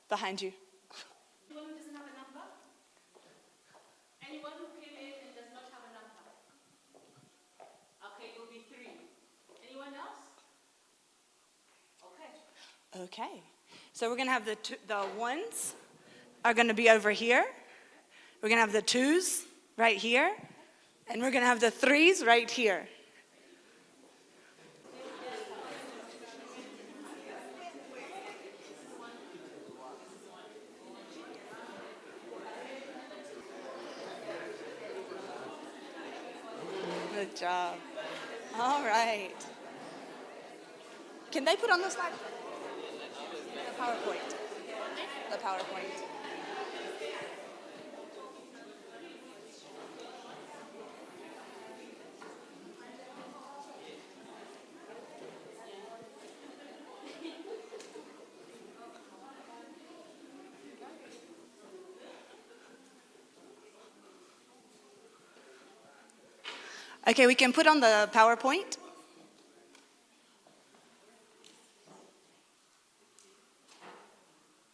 Behind you. Anyone who doesn't have a number? Anyone who came in and does not have a number? Okay, it will be 3. Anyone else? Okay. Okay. So we're going to have the ones are going to be over here. We're going to have the 2s right here. And we're going to have the 3s right here. Good job. All right. Can they put on the slide? The PowerPoint. The PowerPoint. Okay, we can put on the PowerPoint.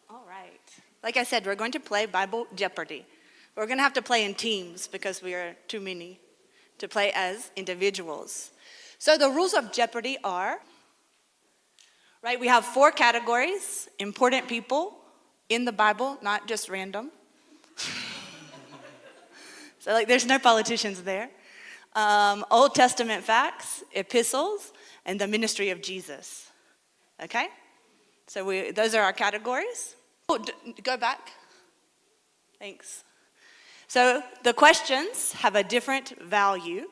All right. Like I said, we're going to play Bible Jeopardy. We're going to have to play in teams because we are too many to play as individuals. So the rules of Jeopardy are, right, we have 4 categories: important people in the Bible, not just random. So like there's no politicians there. Old Testament facts, epistles, and the ministry of Jesus. Okay? So those are our categories. Oh, go back. Thanks. So the questions have a different value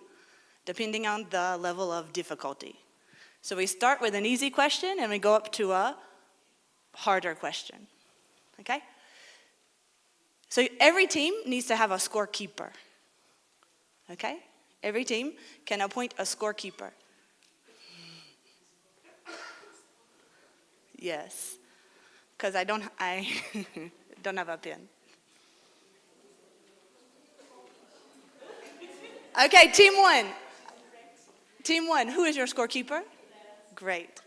depending on the level of difficulty. So we start with an easy question and we go up to a harder question. Okay? So every team needs to have a scorekeeper. Okay? Every team can appoint a scorekeeper. Yes, because I don't have a pen. Okay, team 1. Team 1, who is your scorekeeper? Great.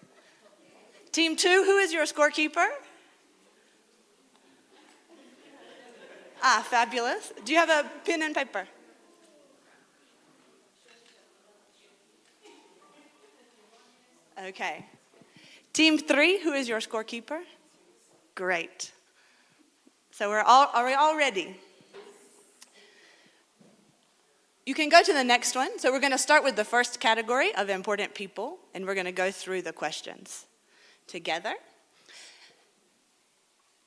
Team 2, who is your scorekeeper? Fabulous. Do you have a pen and paper? Okay. Team 3, who is your scorekeeper? Great. So are we all ready? You can go to the next one. So we're going to start with the first category of important people, and we're going to go through the questions together.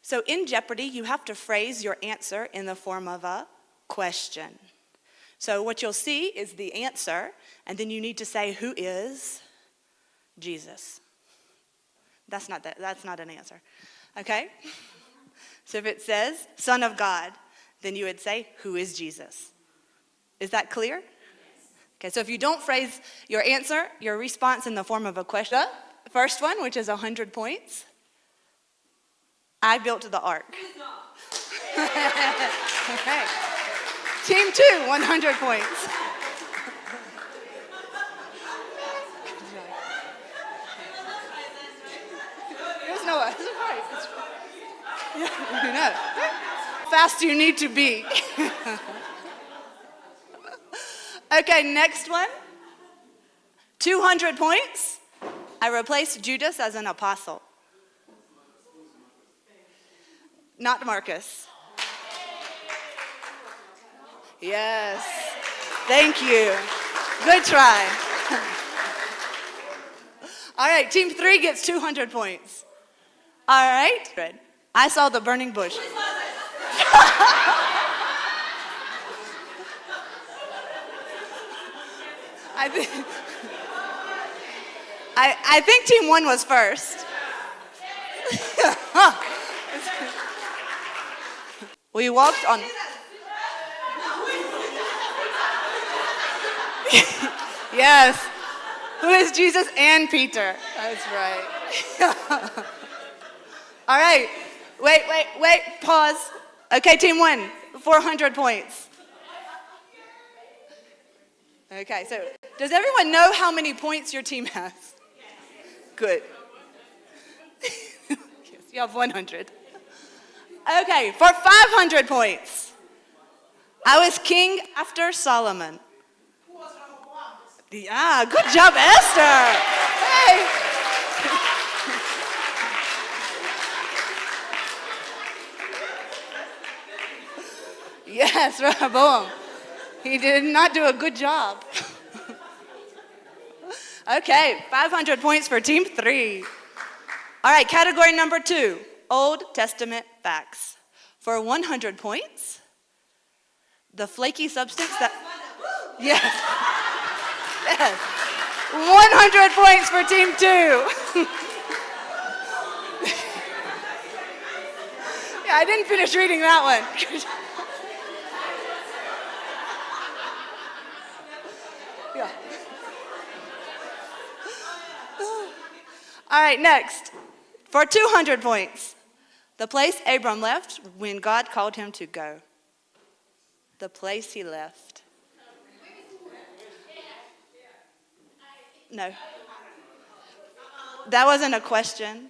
So in Jeopardy, you have to phrase your answer in the form of a question. So what you'll see is the answer, and then you need to say, who is Jesus? That's not an answer. Okay? So if it says Son of God, then you would say, who is Jesus? Is that clear? Okay, so if you don't phrase your answer, your response in the form of a question, the first one, which is 100 points, I built the ark. Okay. Team 2, 100 points. No, it's right. Yeah, you know. How fast do you need to be? Okay, next one. 200 points. I replaced Judas as an apostle. Not Marcus. Yes. Thank you. Good try. All right, team 3 gets 200 points. All right. Good. I saw the burning bush. I think team 1 was first. We walked on. Yes. Who is Jesus and Peter? That's right. All right. Wait. Pause. Okay, team 1, 400 points. Okay, so does everyone know how many points your team has? Good. Yes, you have 100. Okay, for 500 points. I was king after Solomon. Yeah, good job, Esther. Hey. Yes, Rehoboam. He did not do a good job. Okay, 500 points for team 3. All right, category number 2, Old Testament facts. For 100 points, the flaky substance that... Yes. Yes. 100 points for team 2. Yeah, I didn't finish reading that one. Yeah. All right, next. For 200 points, the place Abram left when God called him to go. The place he left. No. That wasn't a question.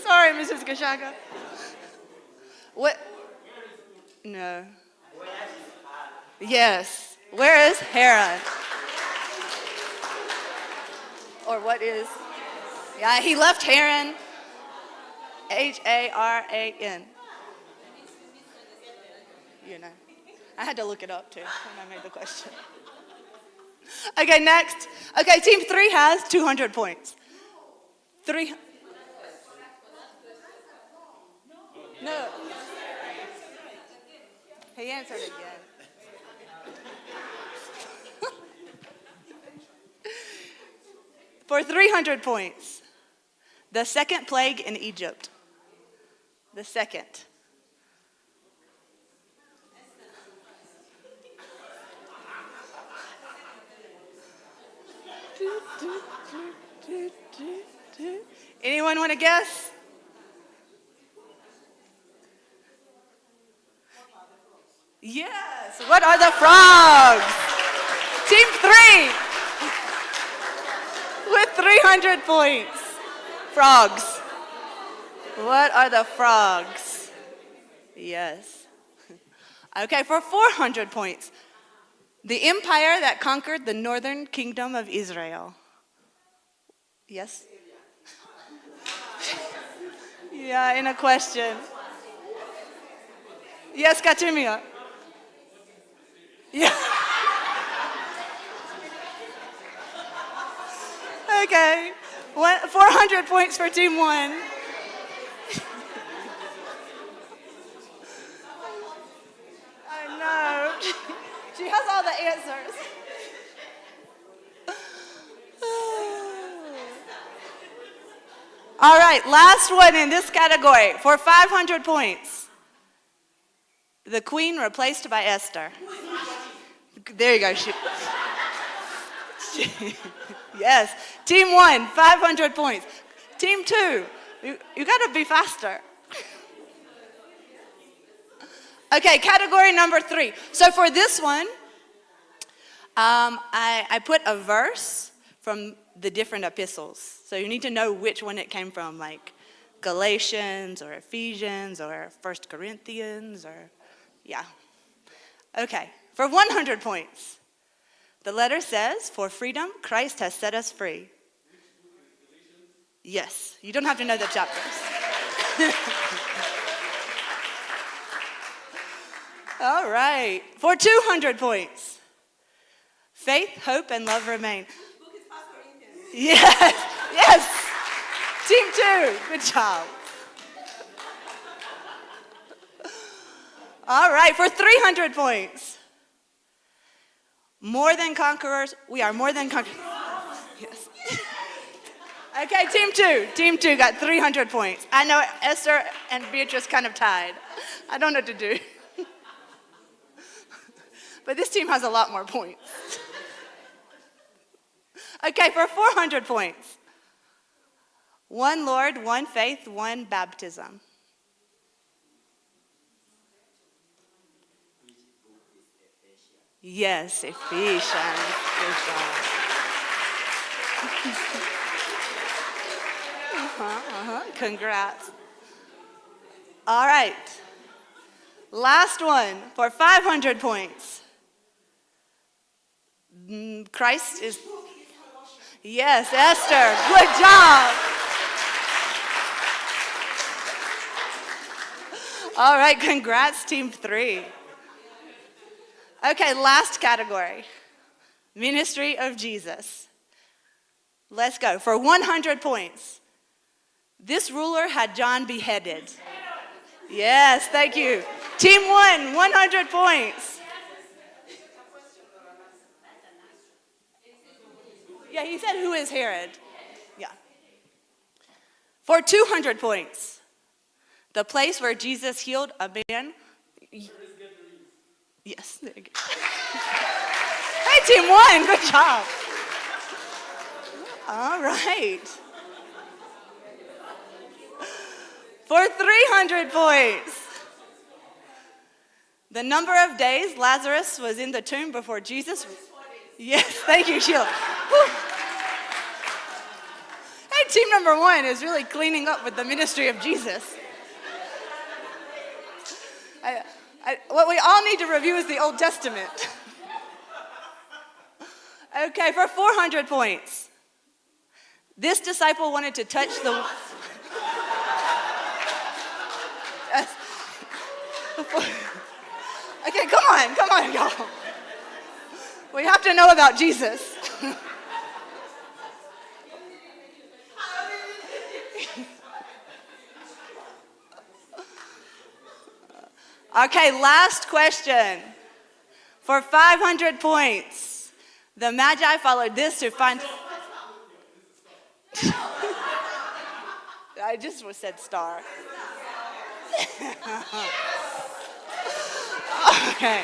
Sorry, Mrs. Gashaka. What? No. Yes. Where is Haran? Or what is? Yeah, he left Haran. Haran. You know. I had to look it up too when I made the question. Okay, next. Okay, team 3 has 200 points. 3. No. He answered again. For 300 points, the second plague in Egypt. The second. Anyone want to guess? Yes. What are the frogs? Team 3 with 300 points. Frogs. What are the frogs? Yes. Okay, for 400 points. The empire that conquered the northern kingdom of Israel. Yes? Yeah, in a question. Yes, Katimia. Yeah. Okay. 400 points for team 1. I know. She has all the answers. All right, last one in this category for 500 points. The queen replaced by Esther. There you go. Yes. Team 1, 500 points. Team 2, you got to be faster. Okay, category number 3. So for this one, I put a verse from the different epistles. So you need to know which one it came from, like Galatians or Ephesians or 1 Corinthians or, yeah. Okay, for 100 points, the letter says, for freedom, Christ has set us free. Yes, you don't have to know the chapters. All right, for 200 points, faith, hope, and love remain. Yes, yes. Team 2, good job. All right, for 300 points. More than conquerors, we are more than conquerors. Yes. Okay, team 2 got 300 points. I know Esther and Beatrice kind of tied. I don't know what to do. But this team has a lot more points. Okay, for 400 points. 1 Lord, 1 faith, 1 baptism. Yes, Ephesians. Good job. Congrats. All right. Last one for 500 points. Christ is... Yes, Esther. Good job. All right, congrats, Team 3. Okay, last category. Ministry of Jesus. Let's go. For 100 points. This ruler had John beheaded. Yes, thank you. Team 1, 100 points. Yeah, he said, who is Herod? Yeah. For 200 points. The place where Jesus healed a man. Yes. There you go. Hey, Team 1, good job. All right. For 300 points. The number of days Lazarus was in the tomb before Jesus. Yes, thank you, Sheila. Whew. Hey, team number 1 is really cleaning up with the ministry of Jesus. What we all need to review is the Old Testament. Okay, for 400 points. This disciple wanted to touch the... Yes. Okay, come on, y'all. We have to know about Jesus. Okay, last question. For 500 points, the Magi followed this to find... I just said star. Okay.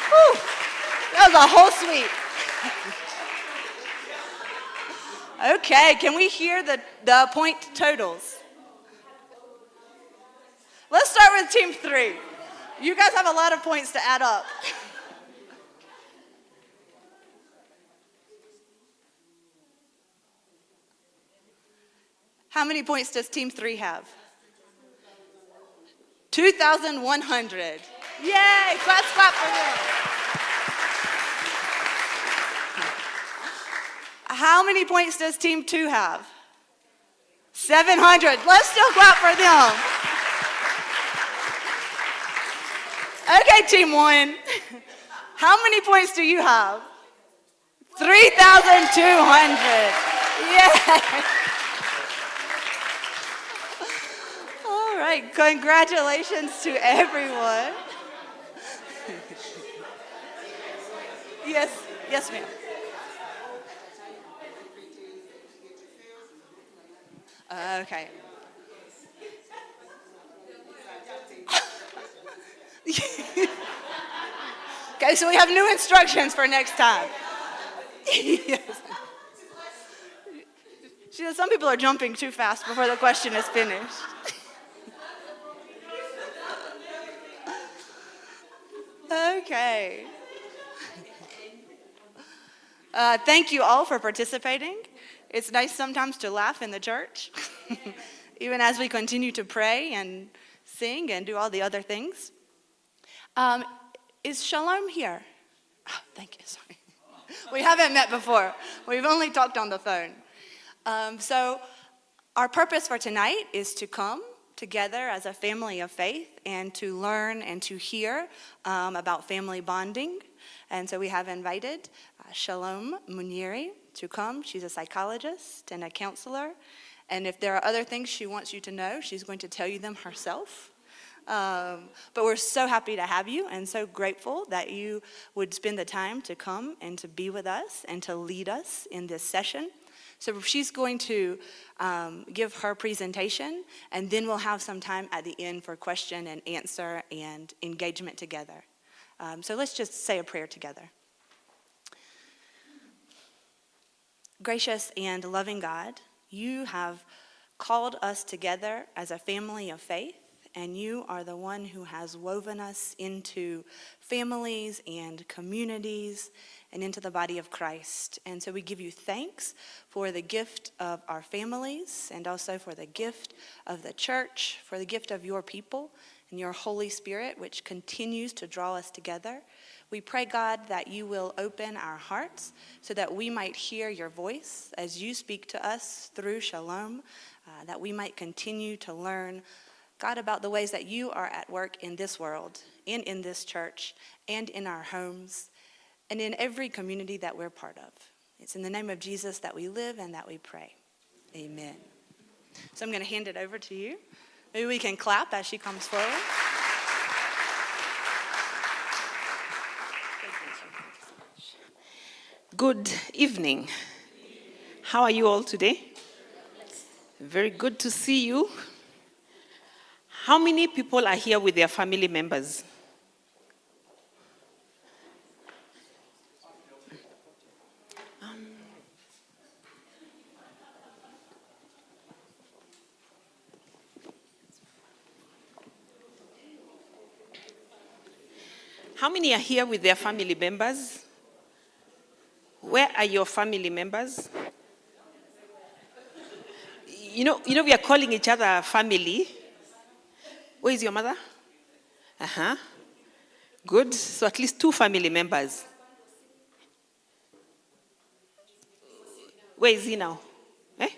Whew. That was a whole suite. Okay, can we hear the point totals? Let's start with Team 3. You guys have a lot of points to add up. How many points does Team 3 have? 2,100. Yay! Clap for them. How many points does Team 2 have? 700. Let's still clap for them. Okay, Team 1. How many points do you have? 3,200. Yay! All right, congratulations to everyone. Yes, ma'am. Okay. Okay, so we have new instructions for next time. Yes. She said some people are jumping too fast before the question is finished. Okay. Thank you all for participating. It's nice sometimes to laugh in the church, even as we continue to pray and sing and do all the other things. Is Shalom here? Oh, thank you, sorry. We haven't met before. We've only talked on the phone. So our purpose for tonight is to come together as a family of faith and to learn and to hear about family bonding. And so we have invited Shalom Munyiri to come. She's a psychologist and a counselor. And if there are other things she wants you to know, she's going to tell you them herself. But we're so happy to have you and so grateful that you would spend the time to come and to be with us and to lead us in this session. So she's going to give her presentation, and then we'll have some time at the end for question and answer and engagement together. So let's just say a prayer together. Gracious and loving God, you have called us together as a family of faith, and you are the one who has woven us into families and communities and into the body of Christ. And so we give you thanks for the gift of our families and also for the gift of the church, for the gift of your people and your Holy Spirit, which continues to draw us together. We pray, God, that you will open our hearts so that we might hear your voice as you speak to us through Shalom, that we might continue to learn, God, about the ways that you are at work in this world and in this church and in our homes and in every community that we're part of. It's in the name of Jesus that we live and that we pray. Amen. So I'm going to hand it over to you. Maybe we can clap as she comes forward. Good evening. How are you all today? Very good to see you. How many people are here with their family members? How many are here with their family members? Where are your family members? You know, we are calling each other family. Where is your mother? Uh-huh. Good. So at least 2 family members. Where is he now? Eh?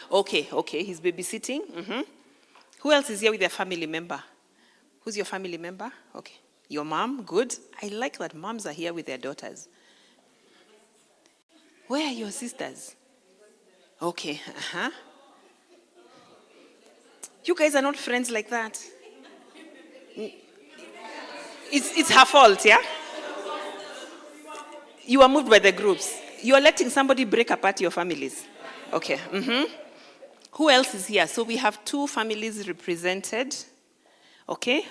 Okay. He's babysitting. Mm-hmm. Who else is here with their family member? Who's your family member? Okay. Your mom? Good. I like that moms are here with their daughters. Where are your sisters? Okay. Uh-huh. You guys are not friends like that. It's her fault, yeah? You are moved by the groups. You are letting somebody break apart your families. Okay. Mm-hmm. Who else is here? So we have 2 families represented. Okay.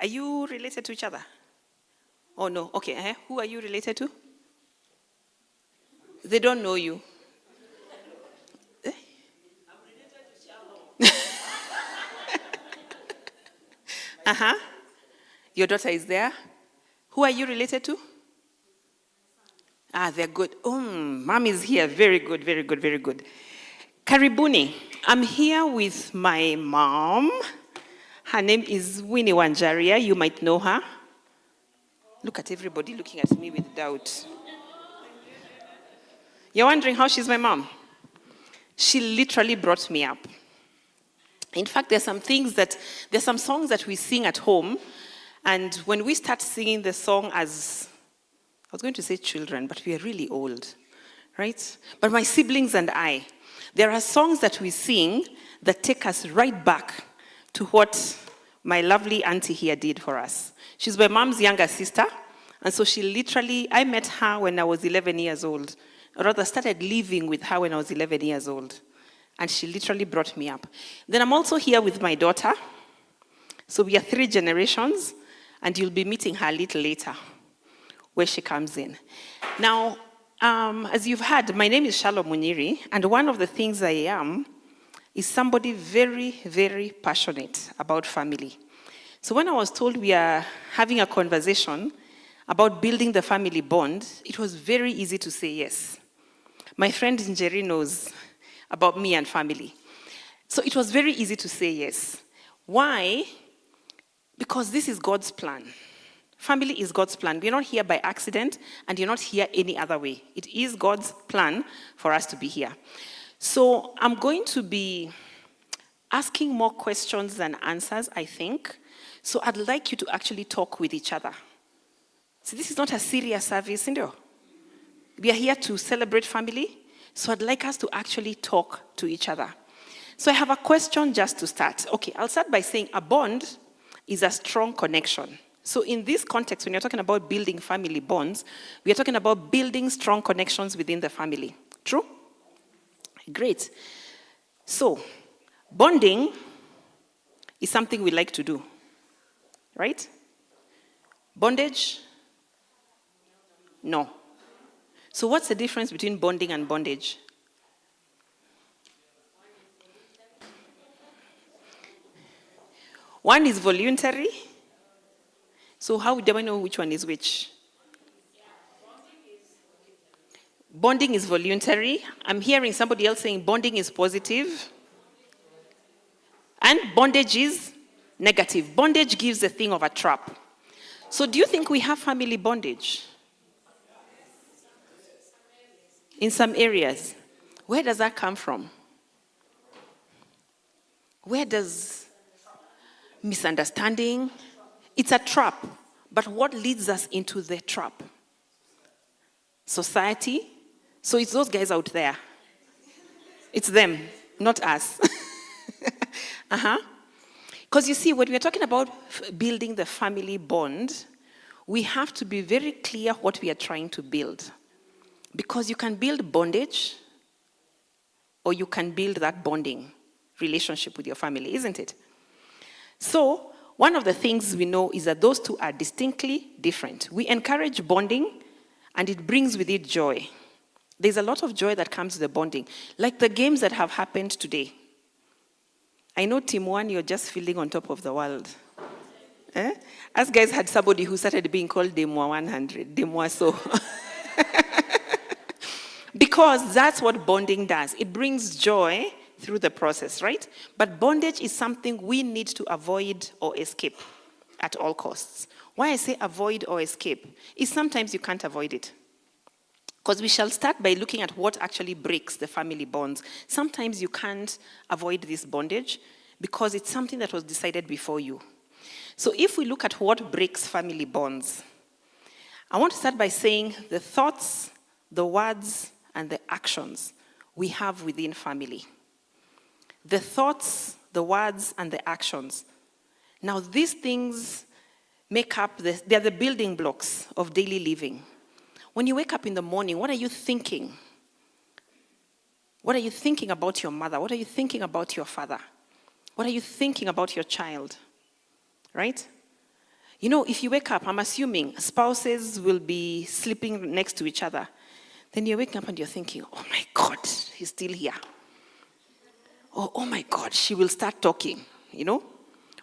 Are you related to each other? Oh, no. Okay. Who are you related to? They don't know you. Eh? I'm related to Shalom. Uh-huh. Your daughter is there. Who are you related to? Ah, they're good. Mom is here. Very good. Karibuni. I'm here with my mom. Her name is Winnie Wanjaria. You might know her. Look at everybody looking at me with doubt. You're wondering how she's my mom? She literally brought me up. In fact, there's some songs that we sing at home, and when we start singing the song as, I was going to say children, but we are really old, right? But my siblings and I, there are songs that we sing that take us right back to what my lovely auntie here did for us. She's my mom's younger sister, and so I met her when I was 11 years old. Or rather, started living with her when I was 11 years old. And she literally brought me up. Then I'm also here with my daughter. So we are 3 generations, and you'll be meeting her a little later, where she comes in. Now, as you've heard, my name is Shalom Munyiri, and one of the things I am is somebody very, very passionate about family. So when I was told we are having a conversation about building the family bond, it was very easy to say yes. My friend Njeri knows about me and family. So it was very easy to say yes. Why? Because this is God's plan. Family is God's plan. We're not here by accident, and you're not here any other way. It is God's plan for us to be here. So I'm going to be asking more questions than answers, I think. So I'd like you to actually talk with each other. So this is not a serious service, isn't it? We are here to celebrate family, so I'd like us to actually talk to each other. So I have a question just to start. Okay, I'll start by saying a bond is a strong connection. So in this context, when you're talking about building family bonds, we are talking about building strong connections within the family. True? Great. So, bonding is something we like to do, right? Bondage? No. So what's the difference between bonding and bondage? One is voluntary. So how do I know which one is which? Bonding is voluntary. I'm hearing somebody else saying bonding is positive. And bondage is negative. Bondage gives the thing of a trap. So do you think we have family bondage? In some areas. Where does that come from? Where does misunderstanding? It's a trap. But what leads us into the trap? Society. So it's those guys out there. It's them, not us. Because you see, when we're talking about building the family bond, we have to be very clear what we are trying to build. Because you can build bondage, or you can build that bonding relationship with your family, isn't it? So, one of the things we know is that those two are distinctly different. We encourage bonding, and it brings with it joy. There's a lot of joy that comes with the bonding, like the games that have happened today. I know Team 1, you're just feeling on top of the world. Us guys had somebody who started being called Demois 100, Demois so. Because that's what bonding does. It brings joy through the process, right? But bondage is something we need to avoid or escape at all costs. Why I say avoid or escape is sometimes you can't avoid it. Because we shall start by looking at what actually breaks the family bonds. Sometimes you can't avoid this bondage because it's something that was decided before you. So if we look at what breaks family bonds, I want to start by saying the thoughts, the words, and the actions we have within family. The thoughts, the words, and the actions. Now these things make up, they're the building blocks of daily living. When you wake up in the morning, what are you thinking? What are you thinking about your mother? What are you thinking about your father? What are you thinking about your child? Right? You know, if you wake up, I'm assuming spouses will be sleeping next to each other. Then you're waking up and you're thinking, oh my God, he's still here. Or, oh my God, she will start talking, you know?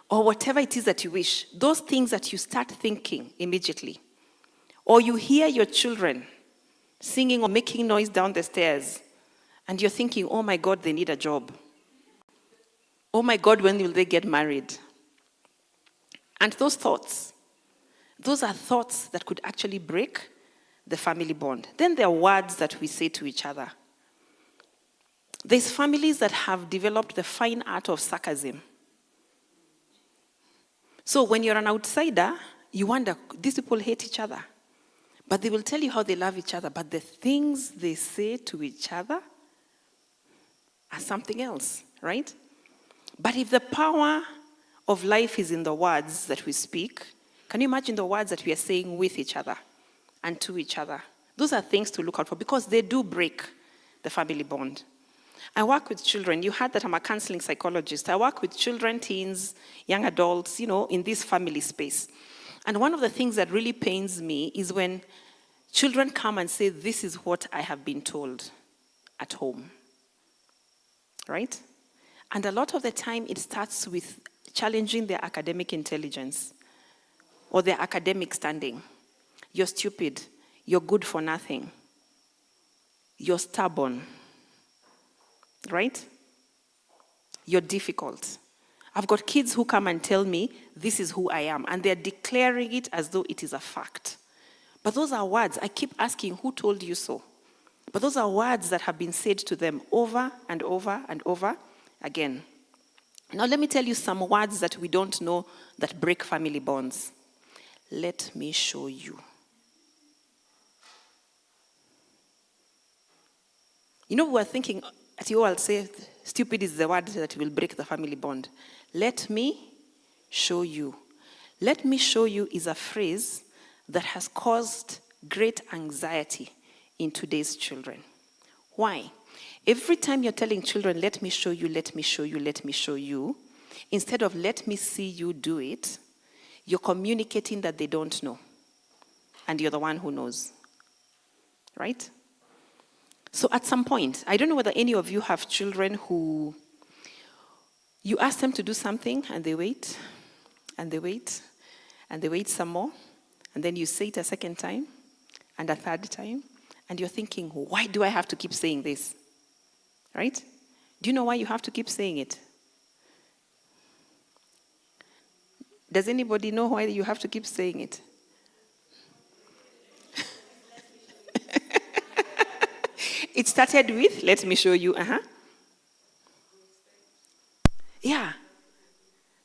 Or whatever it is that you wish. Those things that you start thinking immediately. Or you hear your children singing or making noise down the stairs, and you're thinking, oh my God, they need a job. Oh my God, when will they get married? And those thoughts, those are thoughts that could actually break the family bond. Then there are words that we say to each other. There's families that have developed the fine art of sarcasm. So when you're an outsider, you wonder, these people hate each other. But they will tell you how they love each other. But the things they say to each other are something else, right? But if the power of life is in the words that we speak, can you imagine the words that we are saying with each other and to each other? Those are things to look out for because they do break the family bond. I work with children. You heard that I'm a counseling psychologist. I work with children, teens, young adults, you know, in this family space. And one of the things that really pains me is when children come and say, this is what I have been told at home. Right? And a lot of the time it starts with challenging their academic intelligence or their academic standing. You're stupid. You're good for nothing. You're stubborn. Right? You're difficult. I've got kids who come and tell me, this is who I am, and they're declaring it as though it is a fact. But those are words. I keep asking, who told you so? But those are words that have been said to them over and over and over again. Now let me tell you some words that we don't know that break family bonds. Let me show you. You know, we're thinking, at you all say, stupid is the word that will break the family bond. Let me show you. Let me show you is a phrase that has caused great anxiety in today's children. Why? Every time you're telling children, let me show you, let me show you, let me show you, instead of let me see you do it, you're communicating that they don't know. And you're the one who knows. Right? So at some point, I don't know whether any of you have children who you ask them to do something and they wait, and they wait, and they wait some more, and then you say it a second time, and a third time, and you're thinking, why do I have to keep saying this? Right? Do you know why you have to keep saying it? Does anybody know why you have to keep saying it? It started with, let me show you. Yeah.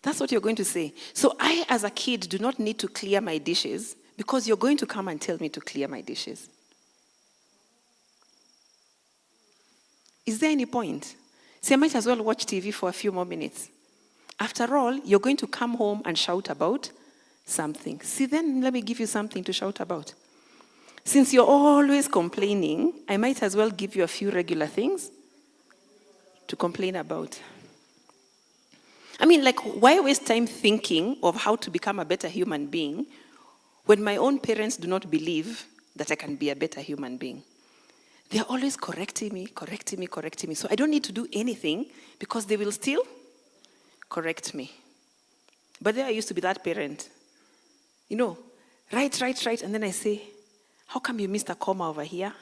That's what you're going to say. So I, as a kid, do not need to clear my dishes because you're going to come and tell me to clear my dishes. Is there any point? See, I might as well watch TV for a few more minutes. After all, you're going to come home and shout about something. See, then let me give you something to shout about. Since you're always complaining, I might as well give you a few regular things to complain about. I mean, like, why waste time thinking of how to become a better human being when my own parents do not believe that I can be a better human being? They're always correcting me. So I don't need to do anything because they will still correct me. But there I used to be that parent. You know, right. And then I say, how come you missed a comma over here?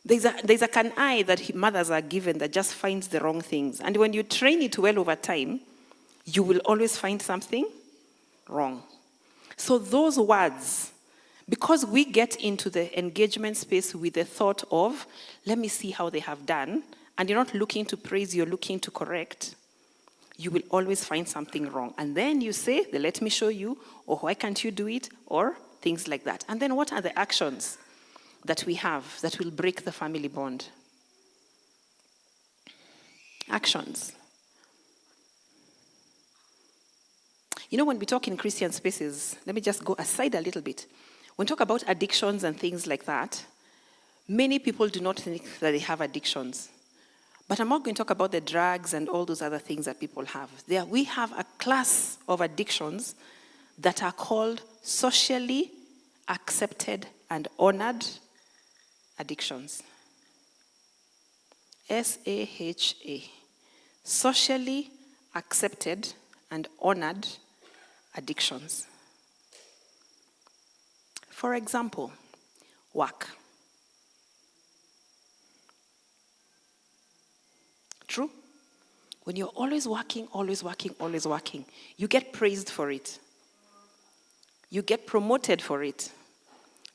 There's a can eye that mothers are given that just finds the wrong things. And when you train it well over time, you will always find something wrong. So those words, because we get into the engagement space with the thought of, let me see how they have done, and you're not looking to praise, you're looking to correct, you will always find something wrong. And then you say, let me show you, or why can't you do it, or things like that. And then what are the actions that we have that will break the family bond? Actions. You know, when we talk in Christian spaces, let me just go aside a little bit. When we talk about addictions and things like that, many people do not think that they have addictions. But I'm not going to talk about the drugs and all those other things that people have. We have a class of addictions that are called socially accepted and honored addictions. SAHA. Socially accepted and honored addictions. For example, work. True? When you're always working, you get praised for it. You get promoted for it.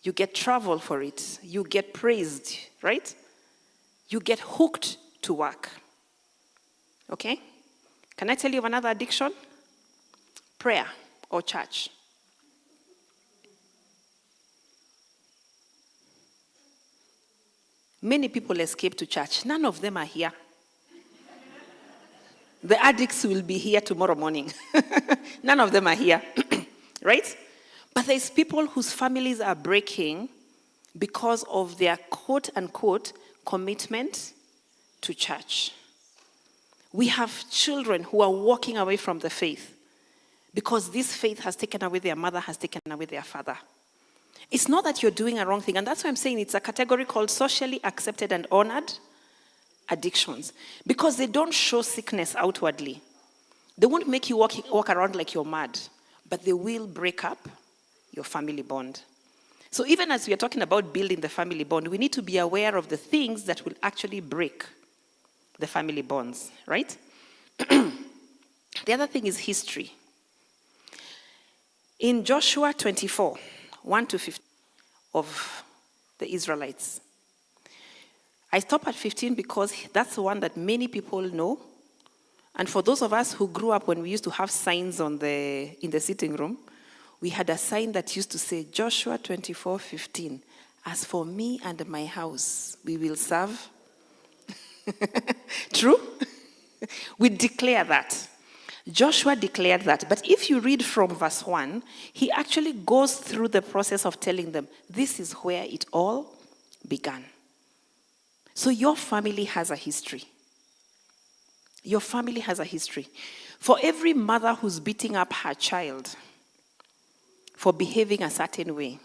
You get travel for it. You get praised, right? You get hooked to work. Okay? Can I tell you of another addiction? Prayer or church. Many people escape to church. None of them are here. The addicts will be here tomorrow morning. None of them are here. Right? But there's people whose families are breaking because of their quote-unquote commitment to church. We have children who are walking away from the faith because this faith has taken away their mother, has taken away their father. It's not that you're doing a wrong thing, and that's why I'm saying it's a category called socially accepted and honored addictions, because they don't show sickness outwardly. They won't make you walk around like you're mad, but they will break up your family bond. So even as we are talking about building the family bond, we need to be aware of the things that will actually break the family bonds, right? The other thing is history. In Joshua 24, 1-15 of the Israelites. I stop at 15 because that's the one that many people know. And for those of us who grew up when we used to have signs in the sitting room, we had a sign that used to say, Joshua 24:15, as for me and my house, we will serve. True? We declare that. Joshua declared that. But if you read from verse 1, he actually goes through the process of telling them, this is where it all began. So your family has a history. Your family has a history. For every mother who's beating up her child for behaving a certain way,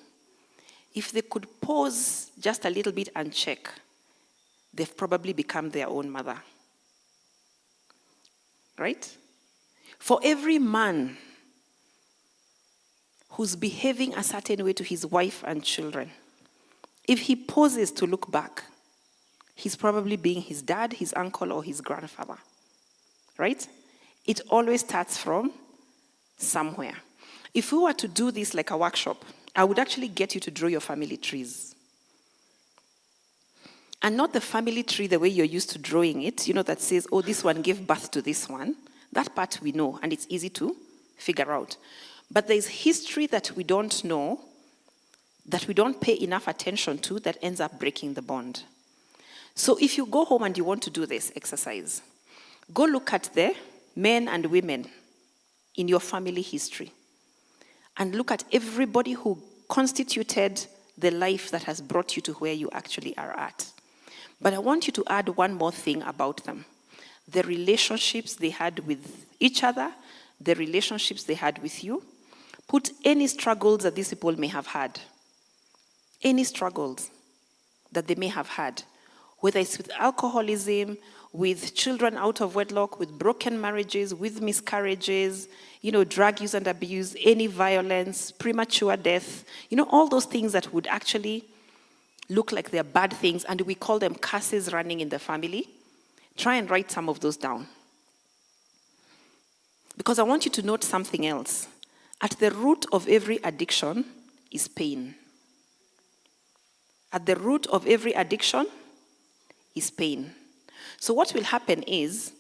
if they could pause just a little bit and check, they've probably become their own mother. Right? For every man who's behaving a certain way to his wife and children, if he pauses to look back, he's probably being his dad, his uncle, or his grandfather. Right? It always starts from somewhere. If we were to do this like a workshop, I would actually get you to draw your family trees. And not the family tree the way you're used to drawing it, that says, oh, this one gave birth to this one. That part we know, and it's easy to figure out. But there's history that we don't know, that we don't pay enough attention to, that ends up breaking the bond. So if you go home and you want to do this exercise, go look at the men and women in your family history and look at everybody who constituted the life that has brought you to where you actually are at. But I want you to add one more thing about them. The relationships they had with each other, the relationships they had with you. Put any struggles that these people may have had. Any struggles that they may have had. Whether it's with alcoholism, with children out of wedlock, with broken marriages, with miscarriages, drug use and abuse, any violence, premature death, all those things that would actually look like they're bad things, and we call them curses running in the family. Try and write some of those down. Because I want you to note something else. At the root of every addiction is pain. At the root of every addiction is pain. So what will happen is,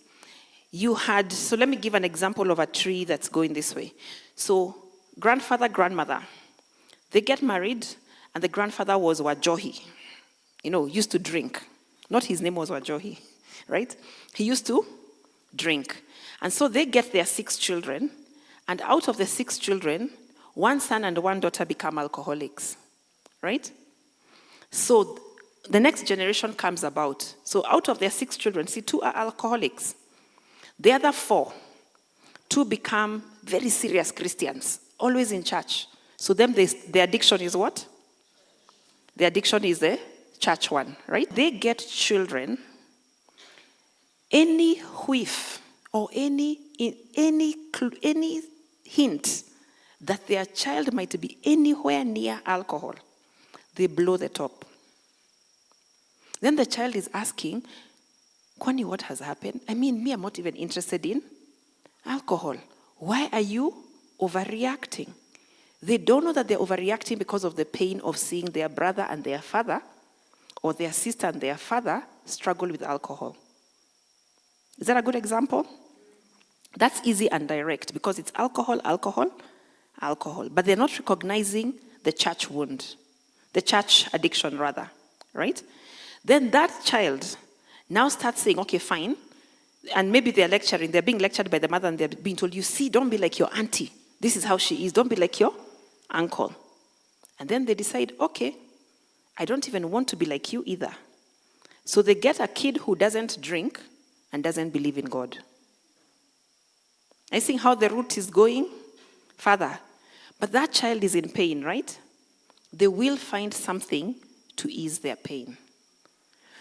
so let me give an example of a tree that's going this way. So grandfather, grandmother, they get married, and the grandfather was Wajohi, used to drink. Not his name was Wajohi, right? He used to drink. And so they get their 6 children, and out of the 6 children, 1 son and 1 daughter become alcoholics, right? So the next generation comes about. So out of their 6 children, 2 are alcoholics. The other 4, 2 become very serious Christians, always in church. So then the addiction is what? The addiction is the church one, right? They get children. Any whiff or any hint that their child might be anywhere near alcohol, they blow the top. Then the child is asking, Kwani, what has happened? I'm not even interested in alcohol. Why are you overreacting? They don't know that they're overreacting because of the pain of seeing their brother and their father, or their sister and their father, struggle with alcohol. Is that a good example? That's easy and direct because it's alcohol, alcohol, alcohol. But they're not recognizing the church wound, the church addiction rather, right? Then that child now starts saying, okay, fine. And maybe they're being lectured by the mother, and they're being told, you see, don't be like your auntie. This is how she is. Don't be like your uncle. And then they decide, okay, I don't even want to be like you either. So they get a kid who doesn't drink and doesn't believe in God. I think how the root is going further. But that child is in pain, right? They will find something to ease their pain.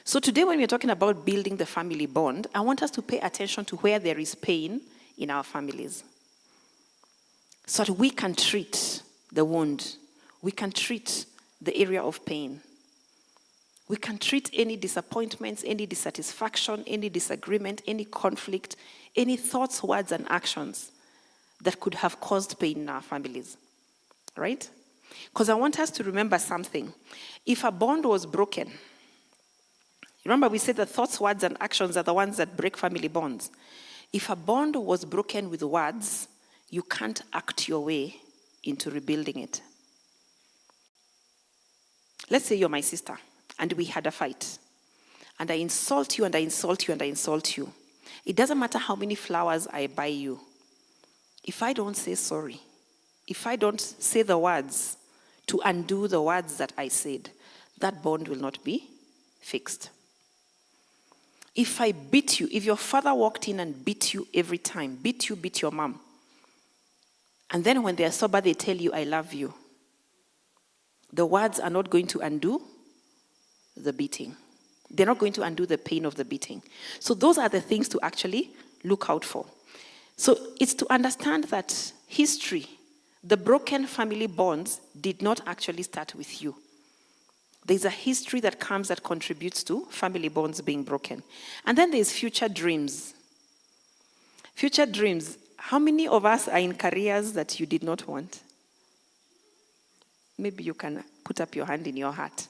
So today when we're talking about building the family bond, I want us to pay attention to where there is pain in our families. So that we can treat the wound. We can treat the area of pain. We can treat any disappointments, any dissatisfaction, any disagreement, any conflict, any thoughts, words, and actions that could have caused pain in our families. Right? Because I want us to remember something. If a bond was broken, remember we said that thoughts, words, and actions are the ones that break family bonds. If a bond was broken with words, you can't act your way into rebuilding it. Let's say you're my sister, and we had a fight. And I insult you, and I insult you, and I insult you. It doesn't matter how many flowers I buy you. If I don't say sorry, if I don't say the words to undo the words that I said, that bond will not be fixed. If I beat you, if your father walked in and beat you every time, beat your mom, and then when they're sober, they tell you, I love you, the words are not going to undo the beating. They're not going to undo the pain of the beating. So those are the things to actually look out for. So it's to understand that history, the broken family bonds, did not actually start with you. There's a history that comes that contributes to family bonds being broken. And then there's future dreams. Future dreams. How many of us are in careers that you did not want? Maybe you can put up your hand in your heart.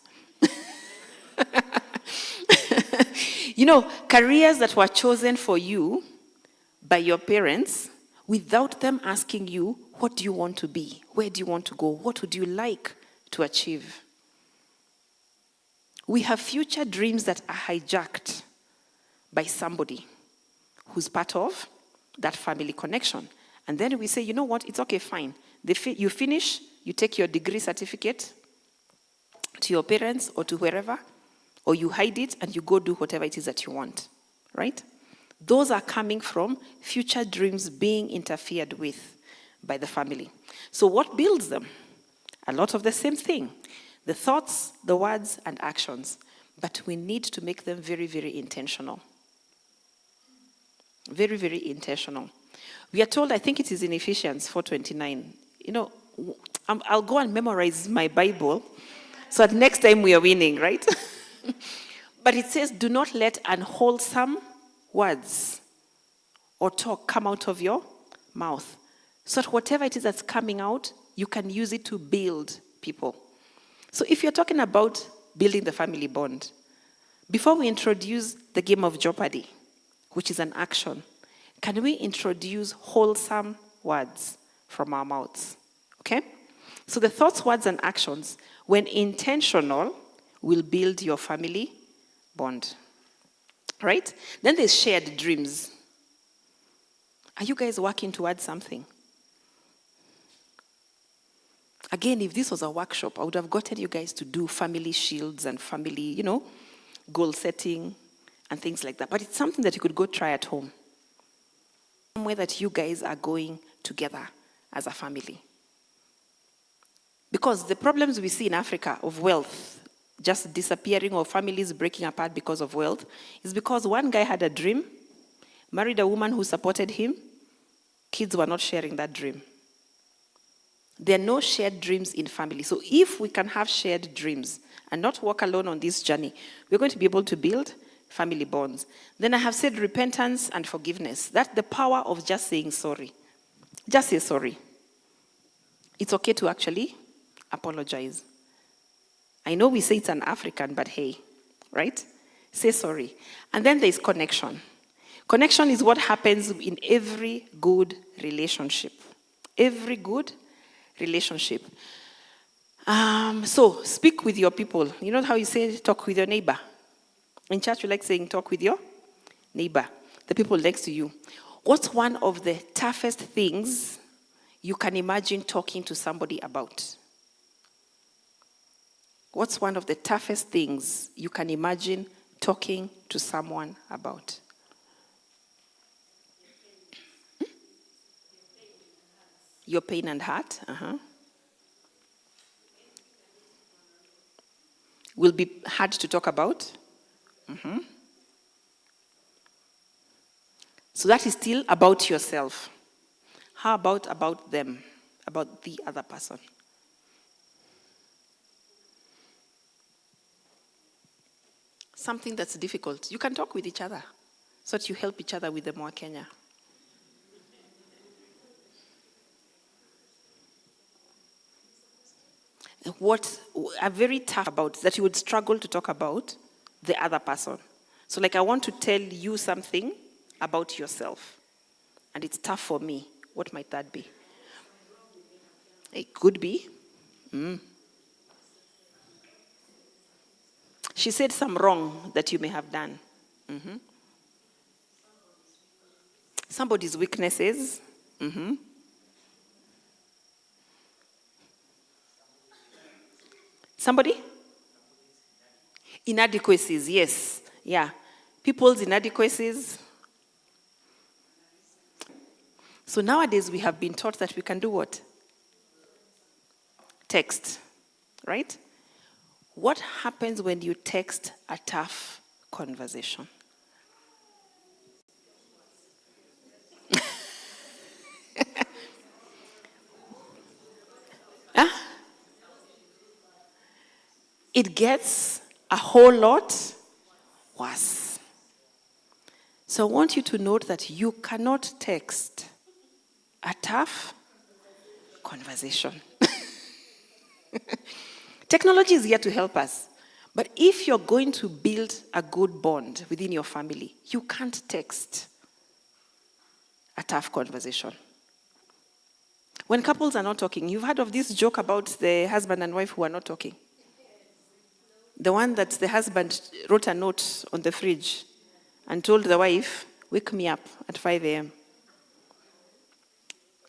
Careers that were chosen for you by your parents without them asking you, what do you want to be? Where do you want to go? What would you like to achieve? We have future dreams that are hijacked by somebody who's part of that family connection. And then we say, you know what, it's okay, fine. You finish, you take your degree certificate to your parents or to wherever, or you hide it and you go do whatever it is that you want, right? Those are coming from future dreams being interfered with by the family. So what builds them? A lot of the same thing. The thoughts, the words, and actions. But we need to make them very, very intentional. Very, very intentional. We are told, I think it is in Ephesians 4:29. I'll go and memorize my Bible so that next time we are winning, right? But it says, do not let unwholesome words or talk come out of your mouth. So that whatever it is that's coming out, you can use it to build people. So if you're talking about building the family bond, before we introduce the game of Jeopardy, which is an action, can we introduce wholesome words from our mouths? Okay? So the thoughts, words, and actions, when intentional, will build your family bond. Right? Then there's shared dreams. Are you guys working towards something? Again, if this was a workshop, I would have gotten you guys to do family shields and family, goal setting and things like that. But it's something that you could go try at home. Somewhere that you guys are going together as a family. Because the problems we see in Africa of wealth just disappearing or families breaking apart because of wealth is because one guy had a dream, married a woman who supported him, kids were not sharing that dream. There are no shared dreams in family. So if we can have shared dreams and not walk alone on this journey, we're going to be able to build family bonds. Then I have said repentance and forgiveness. That's the power of just saying sorry. Just say sorry. It's okay to actually apologize. I know we say it's an African, but hey, right? Say sorry. And then there's connection. Connection is what happens in every good relationship. Every good relationship. So speak with your people. You know how you say talk with your neighbor? In church, we like saying talk with your neighbor, the people next to you. What's one of the toughest things you can imagine talking to somebody about? What's one of the toughest things you can imagine talking to someone about? Your pain and hurt. Will be hard to talk about. So that is still about yourself. How about them? About the other person? Something that's difficult. You can talk with each other so that you help each other with the Moa Kenya. What are very tough about that you would struggle to talk about the other person. So like I want to tell you something about yourself and it's tough for me. What might that be? It could be. She said some wrong that you may have done. Somebody's weaknesses. Somebody? Inadequacies, yes. Yeah. People's inadequacies. So nowadays we have been taught that we can do what? Text, right? What happens when you text a tough conversation? it gets a whole lot worse. So I want you to note that you cannot text a tough conversation. Technology is here to help us. But if you're going to build a good bond within your family, you can't text a tough conversation. When couples are not talking, you've heard of this joke about the husband and wife who are not talking. The one that the husband wrote a note on the fridge and told the wife, "Wake me up at 5 a.m.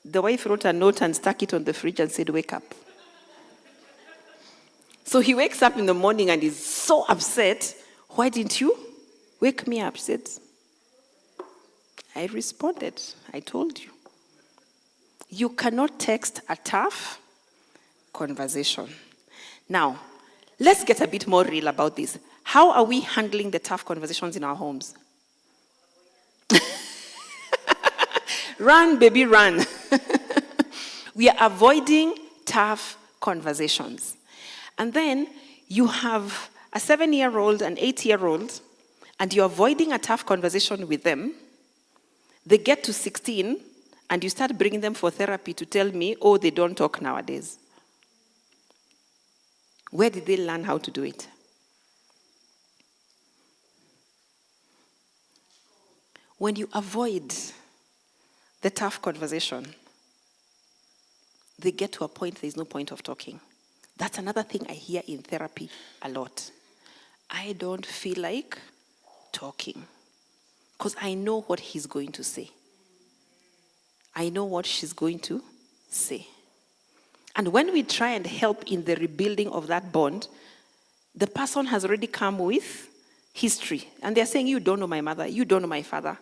The wife wrote a note and stuck it on the fridge and said, "Wake up." So he wakes up in the morning and is so upset. "Why didn't you wake me up?" She said, "I responded. I told you." You cannot text a tough conversation. Now, let's get a bit more real about this. How are we handling the tough conversations in our homes? Run, baby, run. We are avoiding tough conversations. And then you have a 7-year-old, an 8-year-old, and you're avoiding a tough conversation with them. They get to 16, and you start bringing them for therapy to tell me, "Oh, they don't talk nowadays." Where did they learn how to do it? When you avoid the tough conversation, they get to a point there's no point of talking. That's another thing I hear in therapy a lot. "I don't feel like talking because I know what he's going to say. I know what she's going to say." And when we try and help in the rebuilding of that bond, the person has already come with history. And they're saying, "You don't know my mother, you don't know my father."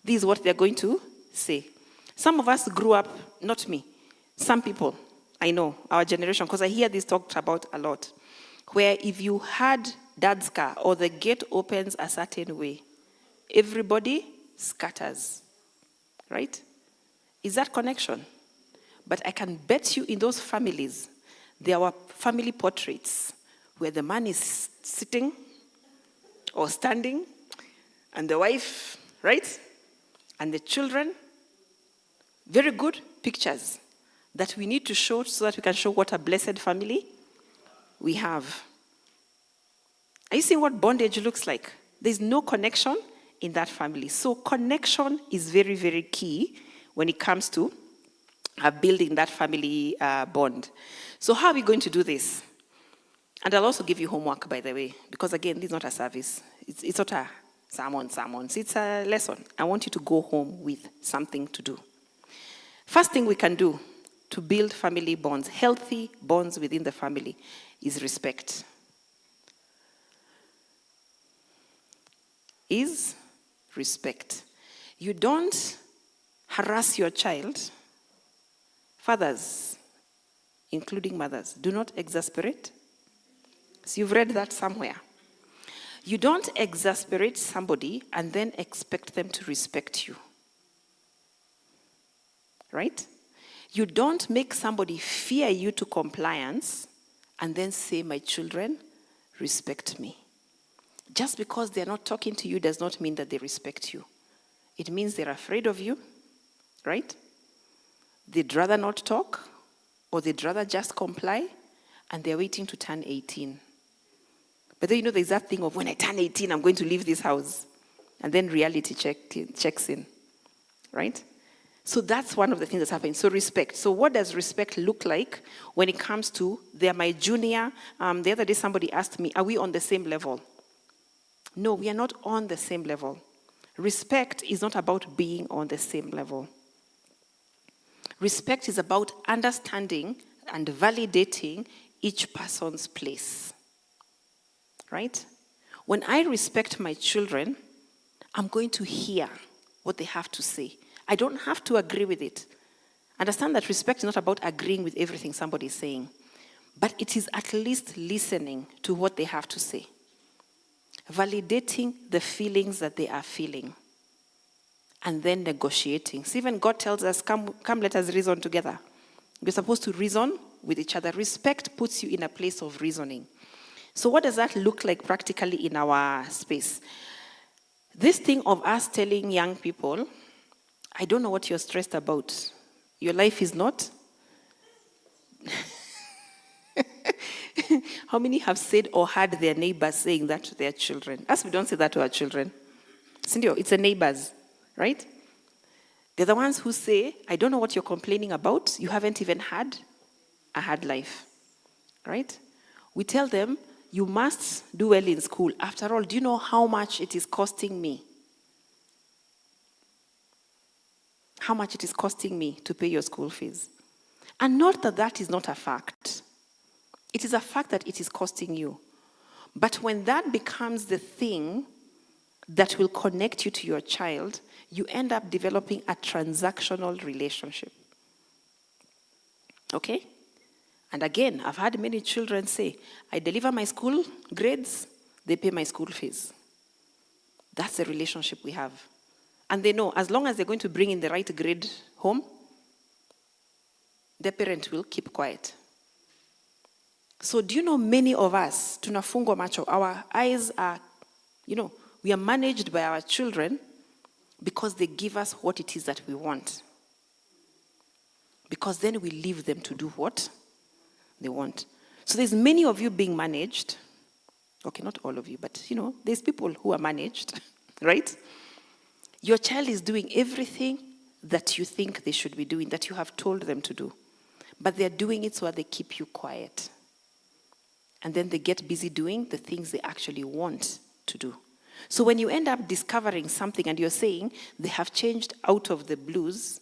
This is what they're going to say. Some of us grew up, not me, some people, I know, our generation, because I hear this talked about a lot, where if you had dad's car or the gate opens a certain way, everybody scatters, right? Is that connection? But I can bet you in those families, there were family portraits where the man is sitting or standing, and the wife, right? And the children. Very good pictures that we need to show so that we can show what a blessed family we have. Are you seeing what bondage looks like? There's no connection in that family. So connection is very, very key when it comes to building that family bond. So how are we going to do this? And I'll also give you homework, by the way, because again, this is not a service. It's not a sermons. It's a lesson. I want you to go home with something to do. First thing we can do to build family bonds, healthy bonds within the family, is respect. Is respect. You don't harass your child. Fathers, including mothers, do not exasperate. So you've read that somewhere. You don't exasperate somebody and then expect them to respect you. Right? You don't make somebody fear you to compliance and then say, "My children respect me." Just because they're not talking to you does not mean that they respect you. It means they're afraid of you, right? They'd rather not talk, or they'd rather just comply, and they're waiting to turn 18. But then, there's that thing of, when I turn 18, I'm going to leave this house. And then reality checks in, right? So that's one of the things that's happening. So respect. So what does respect look like when it comes to, they're my junior? The other day somebody asked me, are we on the same level? No, we are not on the same level. Respect is not about being on the same level. Respect is about understanding and validating each person's place. Right? When I respect my children, I'm going to hear what they have to say. I don't have to agree with it. Understand that respect is not about agreeing with everything somebody is saying, but it is at least listening to what they have to say. Validating the feelings that they are feeling. And then negotiating. So even God tells us, come let us reason together. We're supposed to reason with each other. Respect puts you in a place of reasoning. So what does that look like practically in our space? This thing of us telling young people, I don't know what you're stressed about. Your life is not. How many have said or heard their neighbors saying that to their children? Us, we don't say that to our children. Sindio, it's the neighbors, right? They're the ones who say, I don't know what you're complaining about. You haven't even had a hard life, right? We tell them, you must do well in school. After all, do you know how much it is costing me? How much it is costing me to pay your school fees? And not that that is not a fact. It is a fact that it is costing you. But when that becomes the thing that will connect you to your child, you end up developing a transactional relationship. Okay? And again, I've had many children say, I deliver my school grades, they pay my school fees. That's the relationship we have. And they know as long as they're going to bring in the right grade home, their parent will keep quiet. So do you know many of us, tunafungwa macho, our eyes are, we are managed by our children because they give us what it is that we want. Because then we leave them to do what they want. So there's many of you being managed. Okay, not all of you, but there's people who are managed, right? Your child is doing everything that you think they should be doing, that you have told them to do. But they're doing it so that they keep you quiet. And then they get busy doing the things they actually want to do. So when you end up discovering something and you're saying they have changed out of the blues,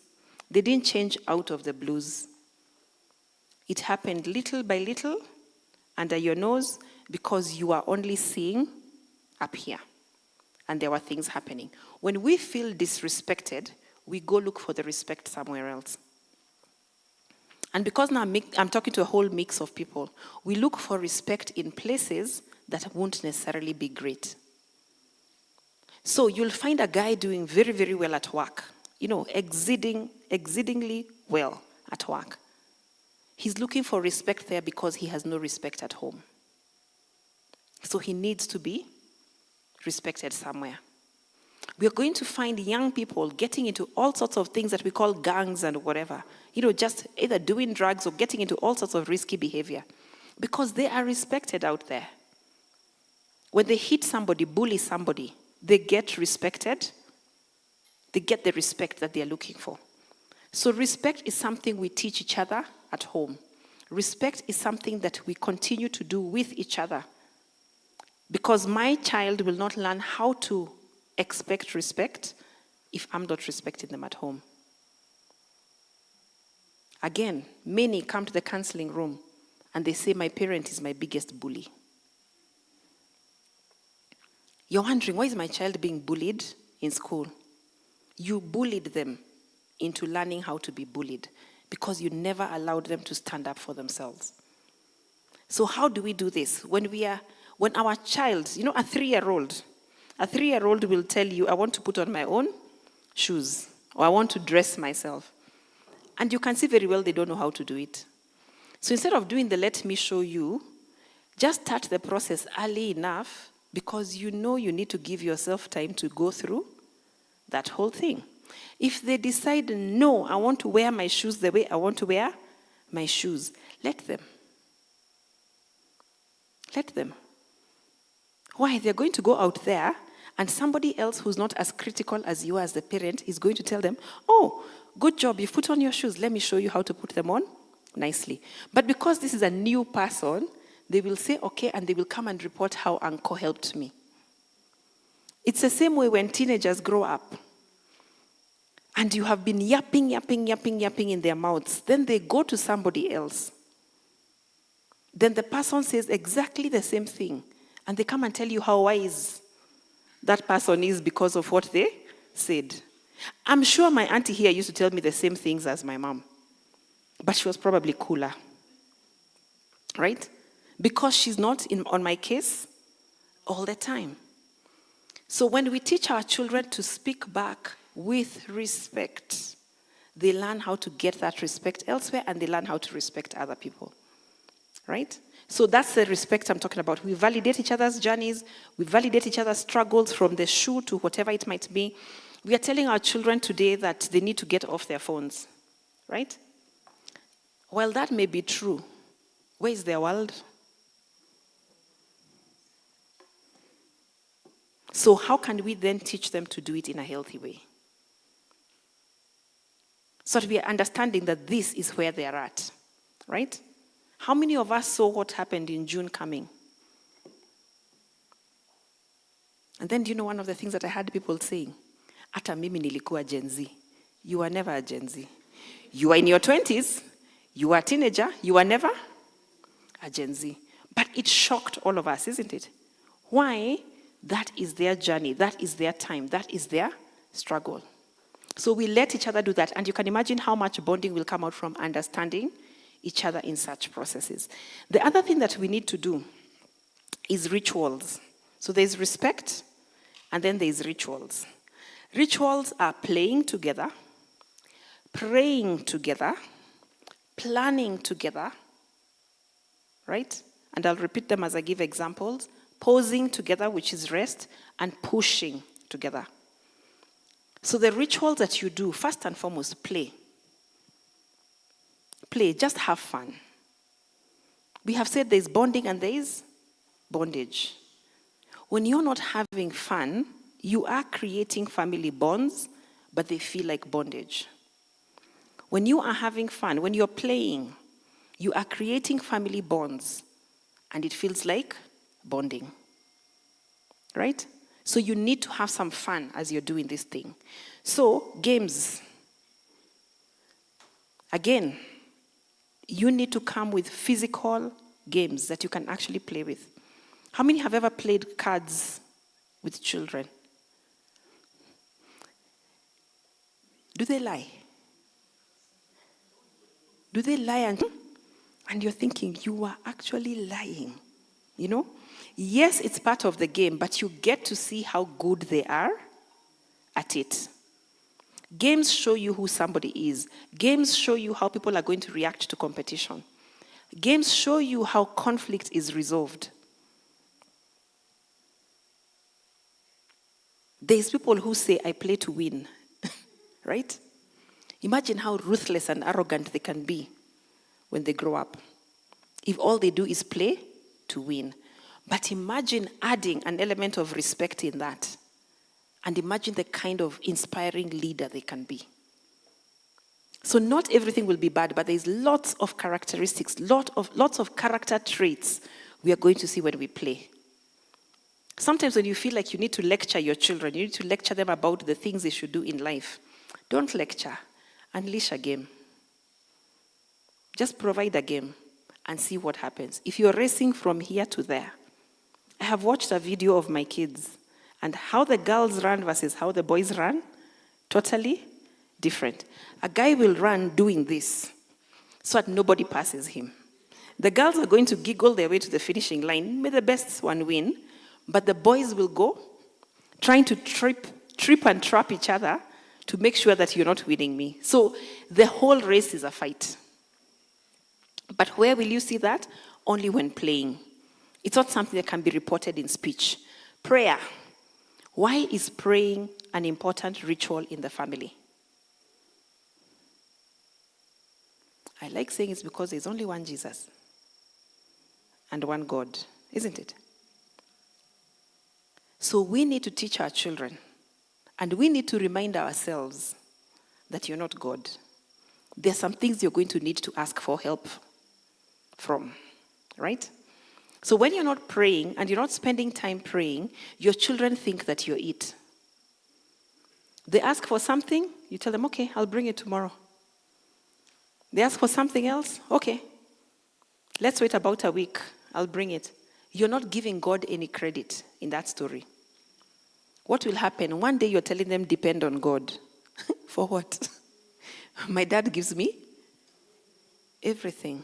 they didn't change out of the blues. It happened little by little under your nose because you are only seeing up here. And there were things happening. When we feel disrespected, we go look for the respect somewhere else. And because now I'm talking to a whole mix of people, we look for respect in places that won't necessarily be great. So you'll find a guy doing very, very well at work, exceedingly well at work. He's looking for respect there because he has no respect at home. So he needs to be respected somewhere. We are going to find young people getting into all sorts of things that we call gangs and whatever. Just either doing drugs or getting into all sorts of risky behavior because they are respected out there. When they hit somebody, bully somebody, they get respected. They get the respect that they are looking for. So respect is something we teach each other at home. Respect is something that we continue to do with each other. Because my child will not learn how to expect respect if I'm not respecting them at home. Again, many come to the counseling room and they say, my parent is my biggest bully. You're wondering, why is my child being bullied in school? You bullied them into learning how to be bullied because you never allowed them to stand up for themselves. So how do we do this? When our child, a 3-year-old will tell you, I want to put on my own shoes, or I want to dress myself. And you can see very well they don't know how to do it. So instead of doing the let me show you, just start the process early enough because you need to give yourself time to go through that whole thing. If they decide, no, I want to wear my shoes the way I want to wear my shoes, let them. Let them. Why? They're going to go out there and somebody else who's not as critical as you as the parent is going to tell them, oh, good job, you've put on your shoes. Let me show you how to put them on nicely. But because this is a new person, they will say, okay, and they will come and report how uncle helped me. It's the same way when teenagers grow up and you have been yapping in their mouths. Then they go to somebody else. Then the person says exactly the same thing. And they come and tell you how wise that person is because of what they said. I'm sure my auntie here used to tell me the same things as my mom. But she was probably cooler. Right? Because she's not on my case all the time. So when we teach our children to speak back with respect, they learn how to get that respect elsewhere and they learn how to respect other people. right? So that's the respect I'm talking about. We validate each other's journeys. We validate each other's struggles from the shoe to whatever it might be. We are telling our children today that they need to get off their phones, right? While that may be true, where is their world? So how can we then teach them to do it in a healthy way? So that we are understanding that this is where they are at, right? How many of us saw what happened in June coming? And then do you know one of the things that I heard people saying? Ata mimi nilikuwa Gen Z. You were never a Gen Z. You were in your 20s. You were a teenager. You were never a Gen Z. But it shocked all of us, isn't it? Why? That is their journey. That is their time. That is their struggle. So we let each other do that. And you can imagine how much bonding will come out from understanding each other in such processes. The other thing that we need to do is rituals. So there's respect, and then there's rituals. Rituals are playing together, praying together, planning together, right? And I'll repeat them as I give examples. Posing together, which is rest, and pushing together. So the rituals that you do, first and foremost, play. Play, just have fun. We have said there's bonding and there's bondage. When you're not having fun, you are creating family bonds, but they feel like bondage. When you are having fun, when you're playing, you are creating family bonds, and it feels like bonding. Right? So you need to have some fun as you're doing this thing. So, games. Again, you need to come with physical games that you can actually play with. How many have ever played cards with children? Do they lie? Do they lie and you're thinking, you are actually lying? You know? Yes, it's part of the game, but you get to see how good they are at it. Games show you who somebody is. Games show you how people are going to react to competition. Games show you how conflict is resolved. There's people who say, I play to win. Right? Imagine how ruthless and arrogant they can be when they grow up. If all they do is play to win. But imagine adding an element of respect in that. And imagine the kind of inspiring leader they can be. So not everything will be bad, but there's lots of characteristics, lots of character traits we are going to see when we play. Sometimes when you feel like you need to lecture your children, you need to lecture them about the things they should do in life. Don't lecture. Unleash a game. Just provide a game and see what happens. If you're racing from here to there, I have watched a video of my kids and how the girls run versus how the boys run, totally different. A guy will run doing this so that nobody passes him. The girls are going to giggle their way to the finishing line. May the best one win. But the boys will go trying to trip and trap each other to make sure that you're not winning me. So the whole race is a fight. But where will you see that? Only when playing. It's not something that can be reported in speech. Prayer. Why is praying an important ritual in the family? I like saying it's because there's only one Jesus and one God, isn't it? So we need to teach our children, and we need to remind ourselves that you're not God. There's some things you're going to need to ask for help from, right? So when you're not praying and you're not spending time praying, your children think that you're it. They ask for something, you tell them, okay, I'll bring it tomorrow. They ask for something else, okay, let's wait about a week, I'll bring it. You're not giving God any credit in that story. What will happen? One day you're telling them, depend on God. For what? My dad gives me everything.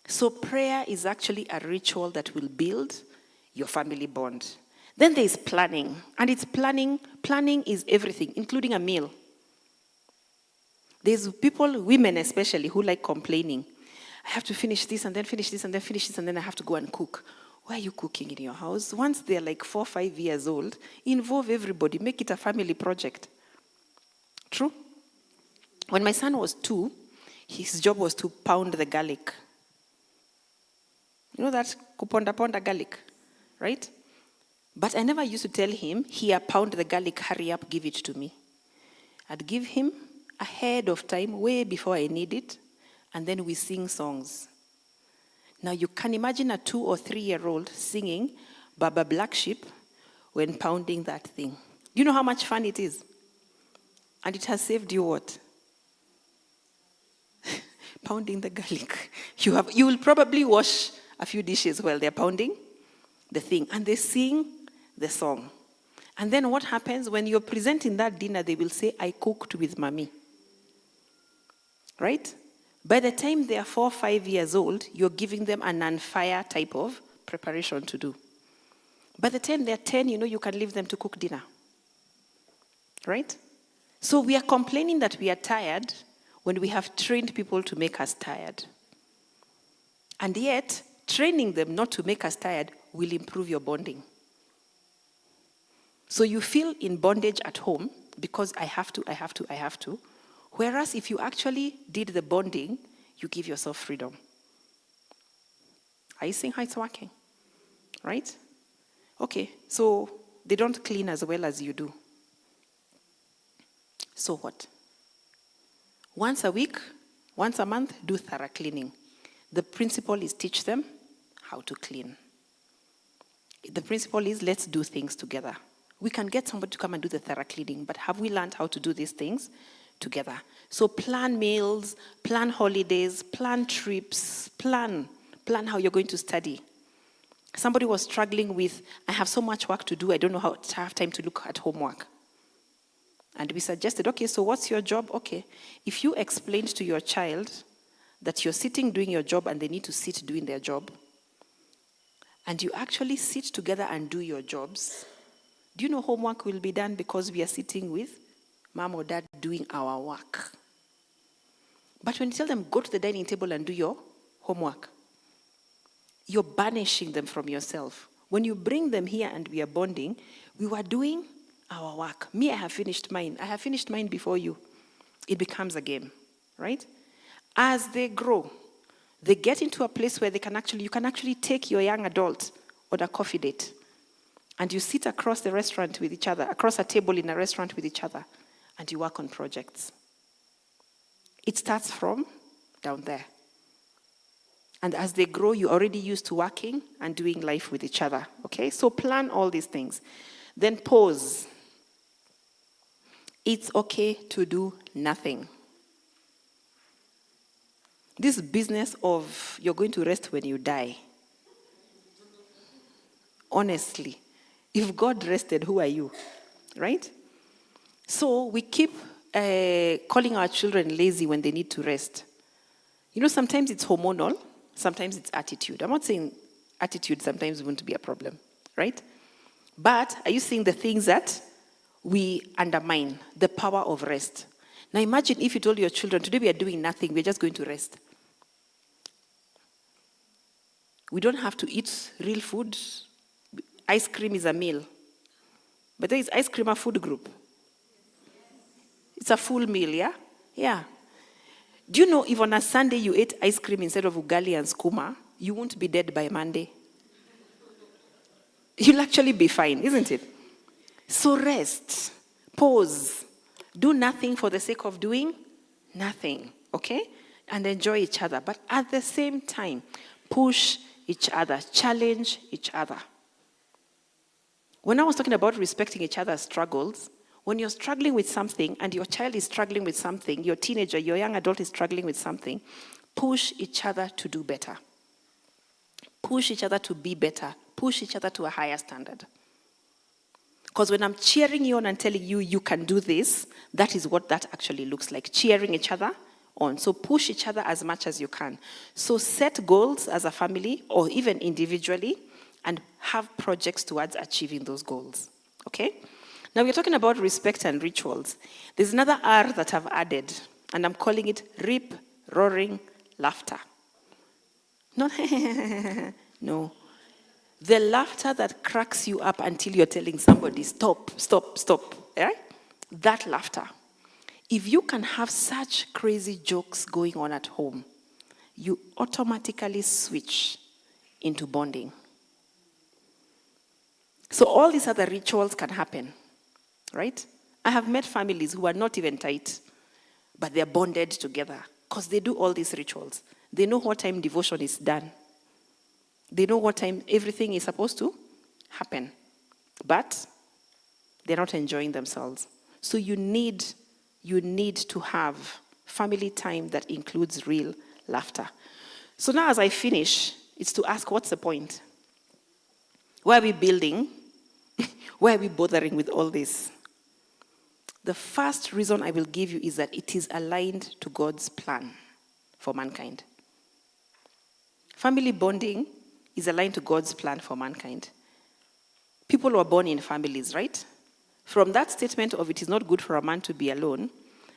So prayer is actually a ritual that will build your family bond. Then there's planning. And it's planning. Planning is everything, including a meal. There's people, women especially, who like complaining. I have to finish this and then finish this and then finish this and then I have to go and cook. Why are you cooking in your house? Once they're like 4 or 5 years old, involve everybody. Make it a family project. True? When my son was 2, his job was to pound the garlic. You know that? Kuponda garlic, right? But I never used to tell him, here, pound the garlic, hurry up, give it to me. I'd give him ahead of time, way before I need it, and then we sing songs. Now you can imagine a 2 or 3-year-old singing Baba Black Sheep when pounding that thing. You know how much fun it is? And it has saved you what? Pounding the garlic. You will probably wash a few dishes while they're pounding the thing. And they sing the song. And then what happens when you're presenting that dinner, they will say, I cooked with mommy. Right? By the time they are 4 or 5 years old, you're giving them an on-fire type of preparation to do. By the time they're 10, you can leave them to cook dinner. Right? So we are complaining that we are tired when we have trained people to make us tired. And yet, training them not to make us tired will improve your bonding. So you feel in bondage at home because I have to. Whereas if you actually did the bonding, you give yourself freedom. Are you seeing how it's working? Right? Okay, so they don't clean as well as you do. So what? Once a week, once a month, do thorough cleaning. The principle is teach them how to clean. The principle is let's do things together. We can get somebody to come and do the thorough cleaning, but have we learned how to do these things together? So plan meals, plan holidays, plan trips, plan how you're going to study. Somebody was struggling with, I have so much work to do, I don't know how to have time to look at homework. And we suggested, okay, so what's your job? Okay, if you explained to your child that you're sitting doing your job and they need to sit doing their job, and you actually sit together and do your jobs, do you know homework will be done because we are sitting with mom or dad doing our work? But when you tell them, go to the dining table and do your homework, you're banishing them from yourself. When you bring them here and we are bonding, we were doing our work. Me, I have finished mine. I have finished mine before you. It becomes a game, right? As they grow, they get into a place where you can actually take your young adult on a coffee date. And you sit across the restaurant with each other, across a table in a restaurant with each other, and you work on projects. It starts from down there. And as they grow, you're already used to working and doing life with each other. Okay? So plan all these things. Then pause. It's okay to do nothing. This business of you're going to rest when you die. Honestly, if God rested, who are you? Right? So we keep calling our children lazy when they need to rest. Sometimes it's hormonal, sometimes it's attitude. I'm not saying attitude sometimes won't be a problem, right? But are you seeing the things that we undermine, the power of rest? Now imagine if you told your children, today we are doing nothing, we're just going to rest. We don't have to eat real food. Ice cream is a meal. But there is ice cream a food group. It's a full meal, yeah? Yeah. Do you know if on a Sunday you ate ice cream instead of ugali and skuma, you won't be dead by Monday? You'll actually be fine, isn't it? So rest, pause, do nothing for the sake of doing nothing, okay? And enjoy each other. But at the same time, push each other, challenge each other. When I was talking about respecting each other's struggles, when you're struggling with something and your child is struggling with something, your teenager, your young adult is struggling with something, push each other to do better. Push each other to be better. Push each other to a higher standard. Because when I'm cheering you on and telling you, you can do this, that is what that actually looks like, cheering each other on. So push each other as much as you can. So set goals as a family or even individually and have projects towards achieving those goals. Okay? Now we're talking about respect and rituals. There's another R that I've added, and I'm calling it rip, roaring, laughter. Not no. The laughter that cracks you up until you're telling somebody, stop, stop, stop. Right? That laughter. If you can have such crazy jokes going on at home, you automatically switch into bonding. So all these other rituals can happen, right? I have met families who are not even tight, but they're bonded together because they do all these rituals. They know what time devotion is done. They know what time everything is supposed to happen, but they're not enjoying themselves. So you need to have family time that includes real laughter. So now as I finish, it's to ask, what's the point? Why are we building? Why are we bothering with all this? The first reason I will give you is that it is aligned to God's plan for mankind. Family bonding is aligned to God's plan for mankind. People were born in families, right? From that statement of it is not good for a man to be alone,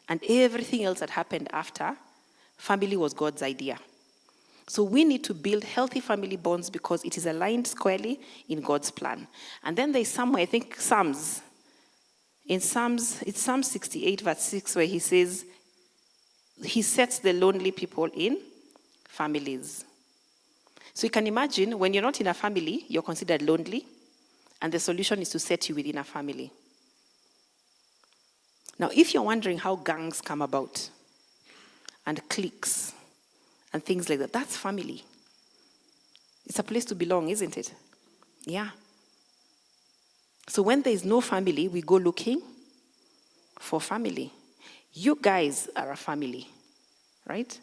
and everything else that happened after, family was God's idea. So we need to build healthy family bonds because it is aligned squarely in God's plan. And then there's somewhere, I think Psalms, it's Psalm 68 verse 6 where he says, he sets the lonely people in families. So you can imagine when you're not in a family, you're considered lonely, and the solution is to set you within a family. Now, if you're wondering how gangs come about, and cliques, and things like that, that's family. It's a place to belong, isn't it? Yeah. So when there is no family, we go looking for family. You guys are a family, right?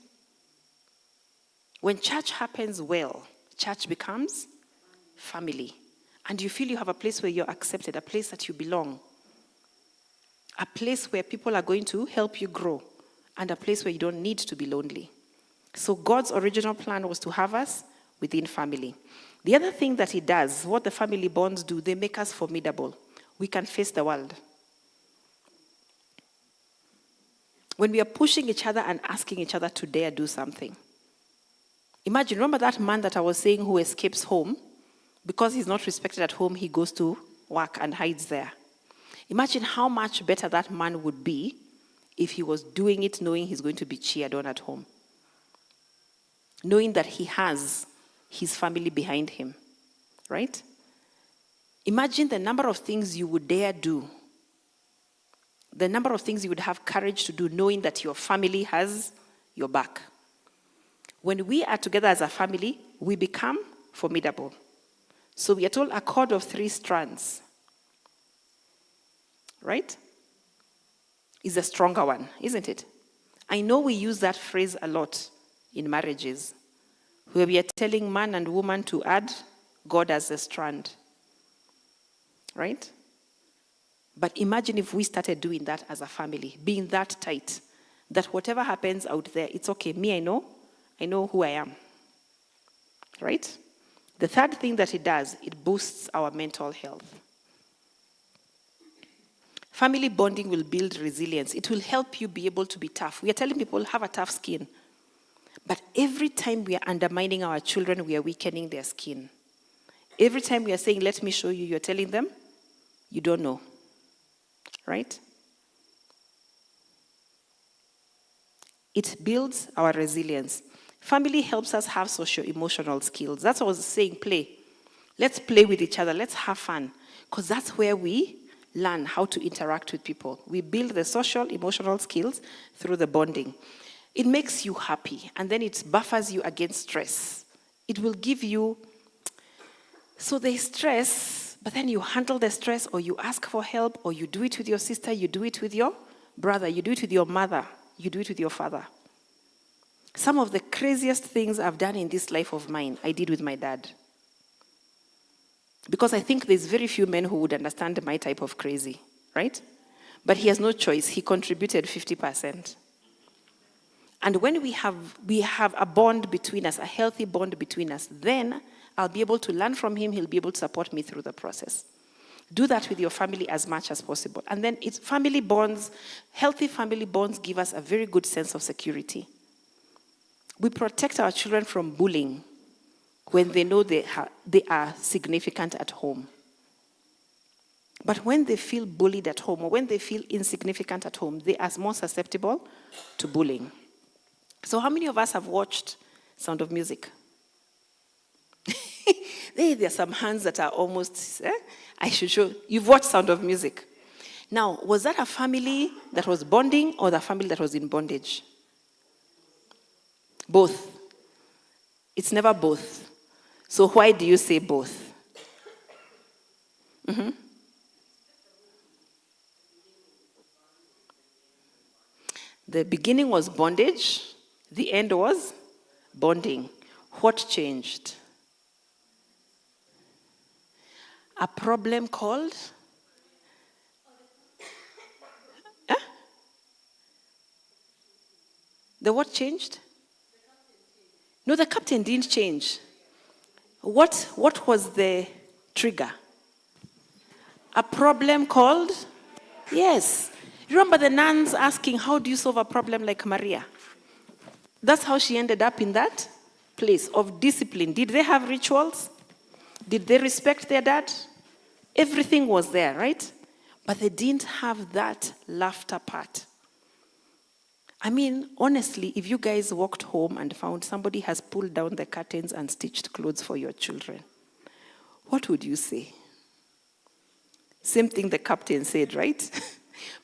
When church happens well, church becomes family. And you feel you have a place where you're accepted, a place that you belong. A place where people are going to help you grow. And a place where you don't need to be lonely. So God's original plan was to have us within family. The other thing that he does, what the family bonds do, they make us formidable. We can face the world. When we are pushing each other and asking each other to dare do something. Imagine, remember that man that I was saying who escapes home? Because he's not respected at home, he goes to work and hides there. Imagine how much better that man would be if he was doing it knowing he's going to be cheered on at home. Knowing that he has his family behind him, right? Imagine the number of things you would dare do. The number of things you would have courage to do knowing that your family has your back. When we are together as a family, we become formidable. So we are told a cord of 3 strands, right? Is a stronger one, isn't it? I know we use that phrase a lot in marriages, where we are telling man and woman to add God as a strand, right? But imagine if we started doing that as a family, being that tight, that whatever happens out there, it's okay. Me, I know who I am, right? The third thing that it does, it boosts our mental health. Family bonding will build resilience. It will help you be able to be tough. We are telling people, have a tough skin. But every time we are undermining our children, we are weakening their skin. Every time we are saying, let me show you, you're telling them, you don't know. Right? It builds our resilience. Family helps us have socio-emotional skills. That's what I was saying, play. Let's play with each other. Let's have fun. Because that's where we learn how to interact with people. We build the social, emotional skills through the bonding. It makes you happy, and then it buffers you against stress. It will give you, so there's stress, but then you handle the stress, or you ask for help, or you do it with your sister, you do it with your brother, you do it with your mother, you do it with your father. Some of the craziest things I've done in this life of mine, I did with my dad. Because I think there's very few men who would understand my type of crazy, right? But he has no choice. He contributed 50%. And when we have a bond between us, a healthy bond between us, then I'll be able to learn from him. He'll be able to support me through the process. Do that with your family as much as possible. And then it's family bonds, healthy family bonds give us a very good sense of security. We protect our children from bullying when they know they are significant at home. But when they feel bullied at home or when they feel insignificant at home, they are more susceptible to bullying. So how many of us have watched Sound of Music? There are some hands that are almost, I should show. You've watched Sound of Music. Now, was that a family that was bonding or the family that was in bondage? Both. It's never both. So why do you say both? Mm-hmm. The beginning was bondage. The end was bonding. What changed? A problem called? Huh? The what changed? No, the captain didn't change. What was the trigger? A problem called? Yes. Remember the nuns asking, how do you solve a problem like Maria? That's how she ended up in that place of discipline. Did they have rituals? Did they respect their dad? Everything was there, right? But they didn't have that laughter part. I mean, honestly, if you guys walked home and found somebody has pulled down the curtains and stitched clothes for your children, what would you say? Same thing the captain said, right?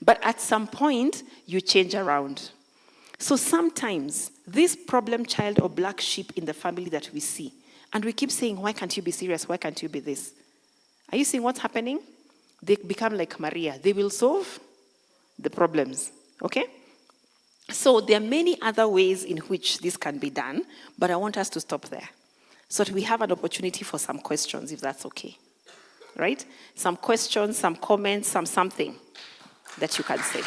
But at some point, you change around. So sometimes, this problem child or black sheep in the family that we see, and we keep saying, why can't you be serious? Why can't you be this? Are you seeing what's happening? They become like Maria. They will solve the problems, okay? So there are many other ways in which this can be done, but I want us to stop there so that we have an opportunity for some questions, if that's okay. Right? Some questions, some comments, something that you can say.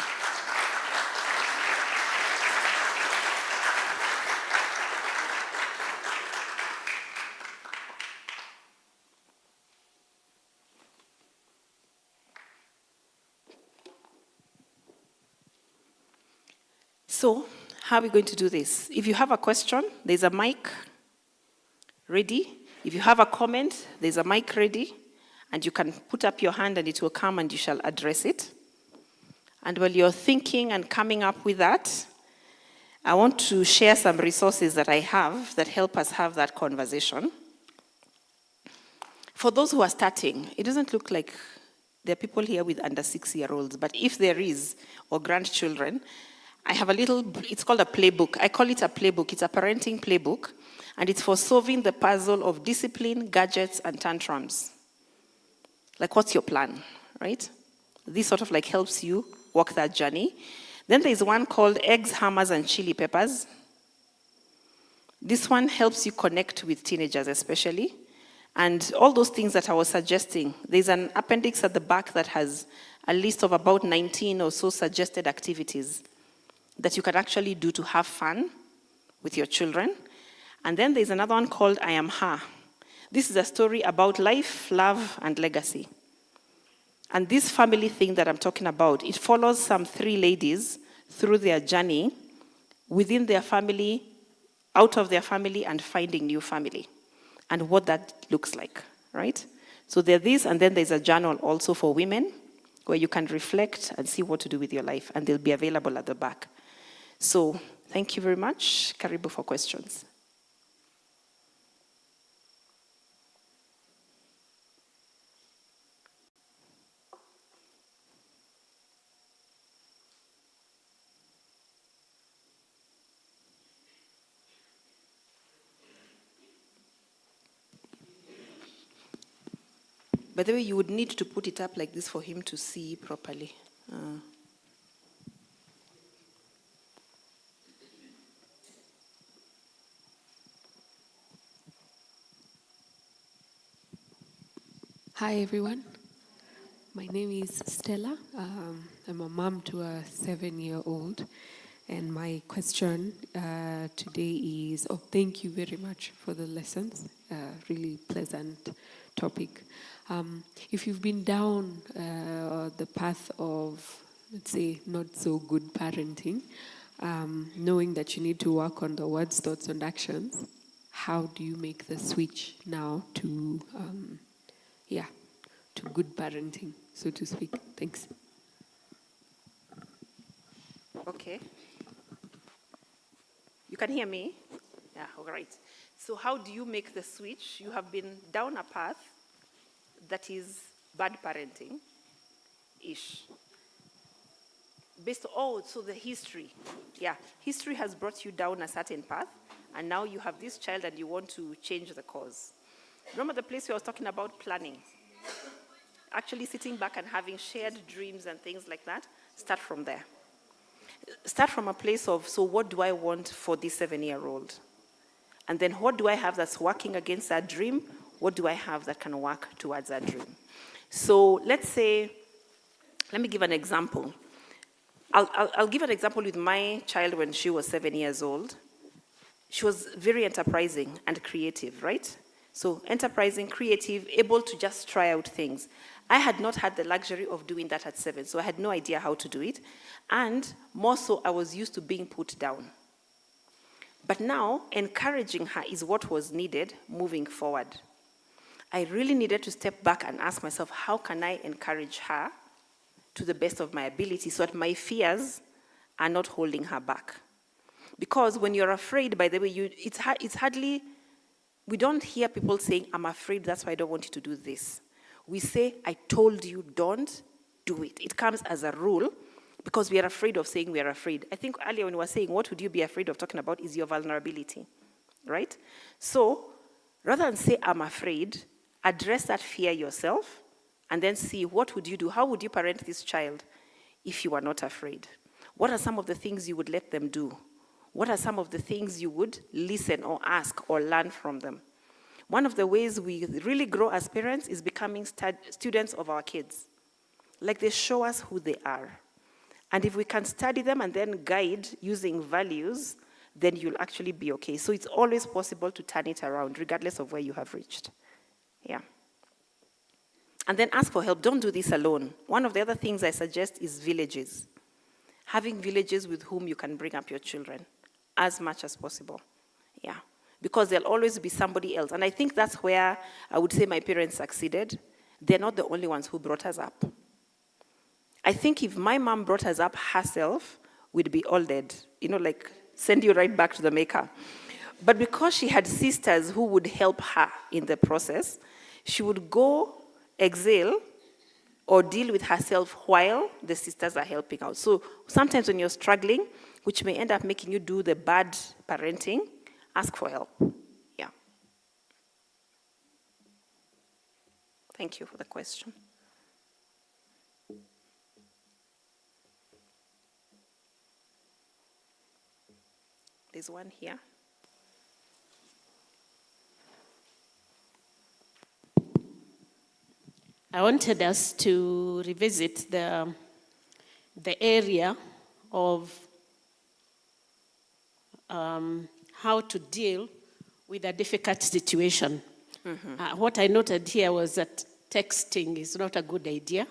So, how are we going to do this? If you have a question, there's a mic ready. If you have a comment, there's a mic ready. And you can put up your hand and it will come and you shall address it. And while you're thinking and coming up with that, I want to share some resources that I have that help us have that conversation. For those who are starting, it doesn't look like there are people here with under 6-year-olds, but if there is, or grandchildren, I have a little, it's called a playbook. I call it a playbook. It's a parenting playbook, and it's for solving the puzzle of discipline, gadgets, and tantrums. Like, what's your plan, right? This sort of like helps you walk that journey. Then there's one called Eggs, Hammers, and Chili Peppers. This one helps you connect with teenagers especially. And all those things that I was suggesting, there's an appendix at the back that has a list of about 19 or so suggested activities that you can actually do to have fun with your children. And then there's another one called I Am Her. This is a story about life, love, and legacy. And this family thing that I'm talking about, it follows some 3 ladies through their journey within their family, out of their family, and finding new family, and what that looks like, right? So there's this, and then there's a journal also for women where you can reflect and see what to do with your life, and they'll be available at the back. So thank you very much. Karibu for questions. By the way, you would need to put it up like this for him to see properly. Hi, everyone. My name is Stella. I'm a mom to a 7-year-old. And my question today is, thank you very much for the lessons. Really pleasant topic. If you've been down the path of, let's say, not so good parenting, knowing that you need to work on the words, thoughts, and actions, how do you make the switch now to, to good parenting, so to speak? Thanks. Okay. You can hear me? Yeah, all right. So how do you make the switch? You have been down a path that is bad parenting-ish. So the history. Yeah, history has brought you down a certain path, and now you have this child and you want to change the course. Remember the place where I was talking about planning? Actually sitting back and having shared dreams and things like that? Start from there. Start from a place of, so what do I want for this 7-year-old? And then what do I have that's working against that dream? What do I have that can work towards that dream? So let's say, let me give an example. I'll give an example with my child when she was 7 years old. She was very enterprising and creative, right? So enterprising, creative, able to just try out things. I had not had the luxury of doing that at 7, so I had no idea how to do it. And more so, I was used to being put down. But now, encouraging her is what was needed moving forward. I really needed to step back and ask myself, how can I encourage her to the best of my ability so that my fears are not holding her back? Because when you're afraid, by the way, it's hardly, we don't hear people saying, I'm afraid, that's why I don't want you to do this. We say, I told you, don't do it. It comes as a rule because we are afraid of saying we are afraid. I think earlier when we were saying, what would you be afraid of talking about is your vulnerability, right? So rather than say, I'm afraid, address that fear yourself and then see what would you do? How would you parent this child if you are not afraid? What are some of the things you would let them do? What are some of the things you would listen or ask or learn from them? One of the ways we really grow as parents is becoming students of our kids. Like they show us who they are. And if we can study them and then guide using values, then you'll actually be okay. So it's always possible to turn it around, regardless of where you have reached. Yeah. And then ask for help. Don't do this alone. One of the other things I suggest is villages. Having villages with whom you can bring up your children as much as possible. Yeah. Because there'll always be somebody else. And I think that's where I would say my parents succeeded. They're not the only ones who brought us up. I think if my mom brought us up herself, we'd be all dead. Like send you right back to the maker. But because she had sisters who would help her in the process, she would go exile or deal with herself while the sisters are helping out. So sometimes when you're struggling, which may end up making you do the bad parenting, ask for help. Yeah. Thank you for the question. There's one here. I wanted us to revisit the area of how to deal with a difficult situation. Mm-hmm. What I noted here was that texting is not a good idea.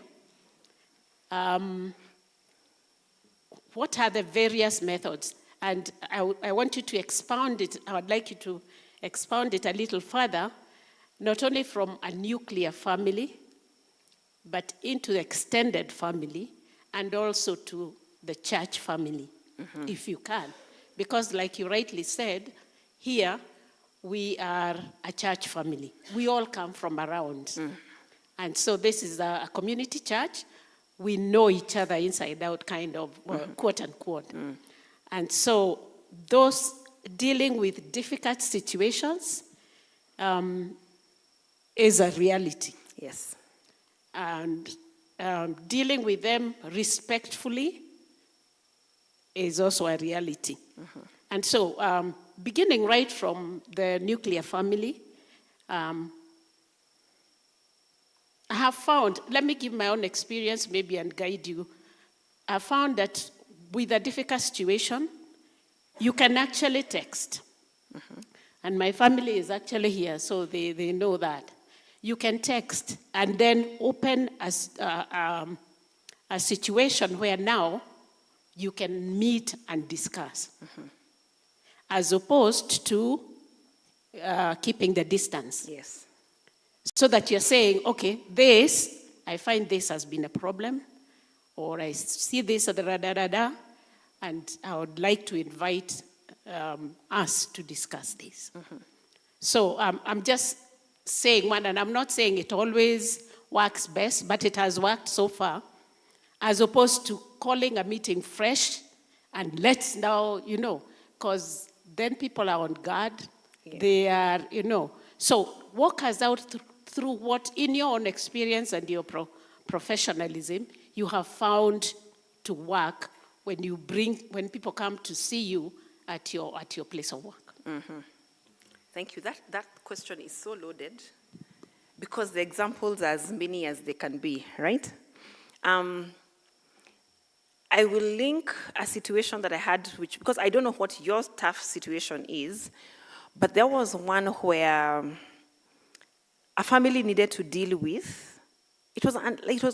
What are the various methods? And I want you to expound it. I would like you to expound it a little further, not only from a nuclear family, but into the extended family, and also to the church family, if you can. Because like you rightly said, here we are a church family. We all come from around. And so this is a community church. We know each other inside out, kind of, quote unquote. And so those dealing with difficult situations is a reality. Yes. And dealing with them respectfully is also a reality. And so beginning right from the nuclear family, I have found, let me give my own experience maybe and guide you. I found that with a difficult situation, you can actually text. And my family is actually here, so they know that. You can text and then open a situation where now you can meet and discuss. As opposed to keeping the distance. Yes. So that you're saying, okay, I find this has been a problem, or I see this, and I would like to invite us to discuss this. Mm-hmm. So I'm just saying one, and I'm not saying it always works best, but it has worked so far, as opposed to calling a meeting fresh and let's now, because then people are on guard. Yeah. They are, So walk us out through what, in your own experience and your professionalism, you have found to work when people come to see you at your place of work. Mm-hmm. Thank you. That question is so loaded because the examples are as many as they can be, right? I will link a situation that I had, because I don't know what your tough situation is, but there was one where a family needed to deal with. It was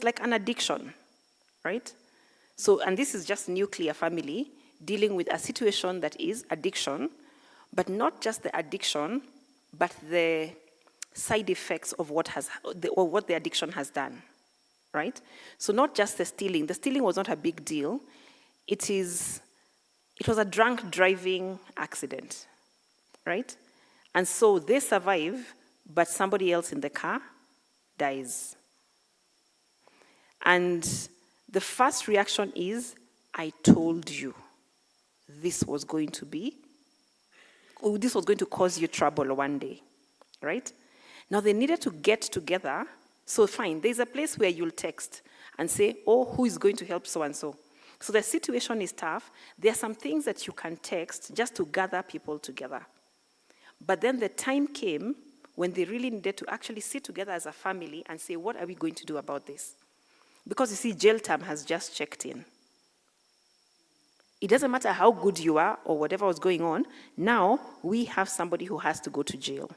like an addiction, right? So, and this is just nuclear family dealing with a situation that is addiction, but not just the addiction, but the side effects of what the addiction has done, right? So not just the stealing. The stealing was not a big deal. It was a drunk driving accident, right? And so they survive, but somebody else in the car dies. And the first reaction is, I told you this was going to cause you trouble one day, right? Now they needed to get together. So fine, there's a place where you'll text and say, oh, who is going to help so-and-so? So the situation is tough. There are some things that you can text just to gather people together. But then the time came when they really needed to actually sit together as a family and say, what are we going to do about this? Because you see, jail term has just checked in. It doesn't matter how good you are or whatever was going on. Now we have somebody who has to go to jail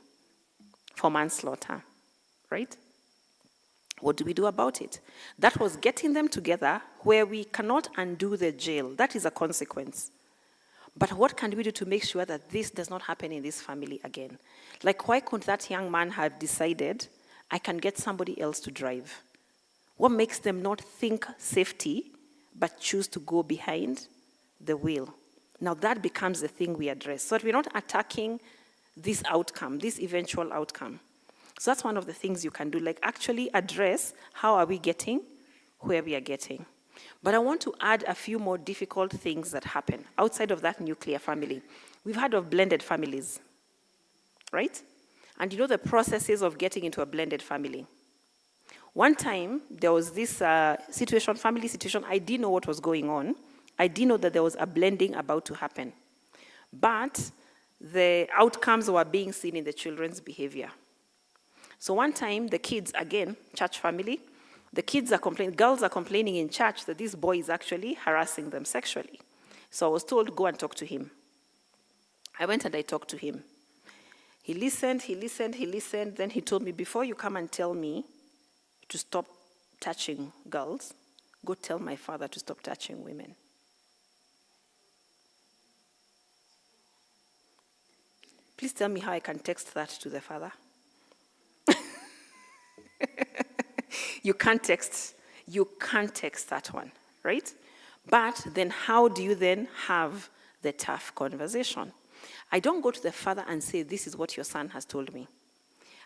for manslaughter, right? What do we do about it? That was getting them together where we cannot undo the jail. That is a consequence. But what can we do to make sure that this does not happen in this family again? Like, why couldn't that young man have decided, I can get somebody else to drive? What makes them not think safety, but choose to go behind the wheel? Now that becomes the thing we address. So that we're not attacking this outcome, this eventual outcome. So that's one of the things you can do, like actually address how are we getting where we are getting. But I want to add a few more difficult things that happen outside of that nuclear family. We've heard of blended families, right? And you know the processes of getting into a blended family. One time, there was this family situation, I didn't know what was going on. I didn't know that there was a blending about to happen. But the outcomes were being seen in the children's behavior. So one time, the kids, again, church family, the kids are complaining, girls are complaining in church that this boy is actually harassing them sexually. So I was told, go and talk to him. I went and I talked to him. He listened, then he told me, before you come and tell me to stop touching girls, go tell my father to stop touching women. Please tell me how I can text that to the father. You can't text that one, right? But then how do you then have the tough conversation? I don't go to the father and say, this is what your son has told me.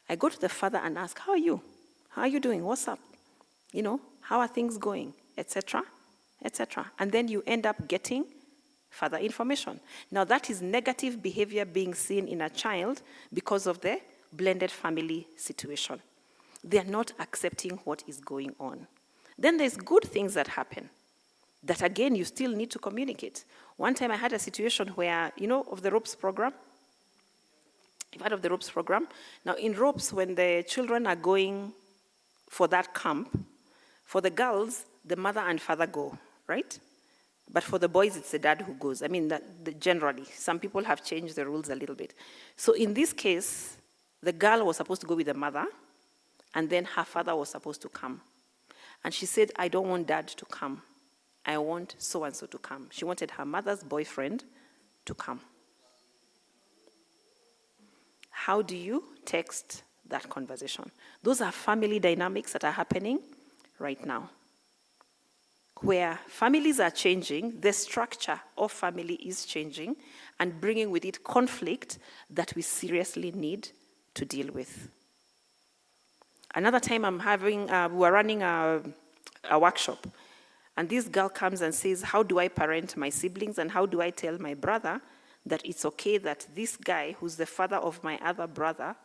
I go to the father and ask, how are you? How are you doing? What's up? How are things going? Etc., etc. And then you end up getting further information. Now that is negative behavior being seen in a child because of the blended family situation. They are not accepting what is going on. Then there's good things that happen that, again, you still need to communicate. One time I had a situation where, of the ROPES program? You've heard of the ROPES program? Now, in ROPES, when the children are going for that camp, for the girls, the mother and father go, right? But for the boys, it's the dad who goes. I mean, generally, some people have changed the rules a little bit. So in this case, the girl was supposed to go with the mother, and then her father was supposed to come. And she said, I don't want dad to come. I want so-and-so to come. She wanted her mother's boyfriend to come. how do you text that conversation? Those are family dynamics that are happening right now. Where families are changing, the structure of family is changing and bringing with it conflict that we seriously need to deal with. Another time we were running a workshop, and this girl comes and says, how do I parent my siblings and how do I tell my brother that it's okay that this guy who's the father of my other brother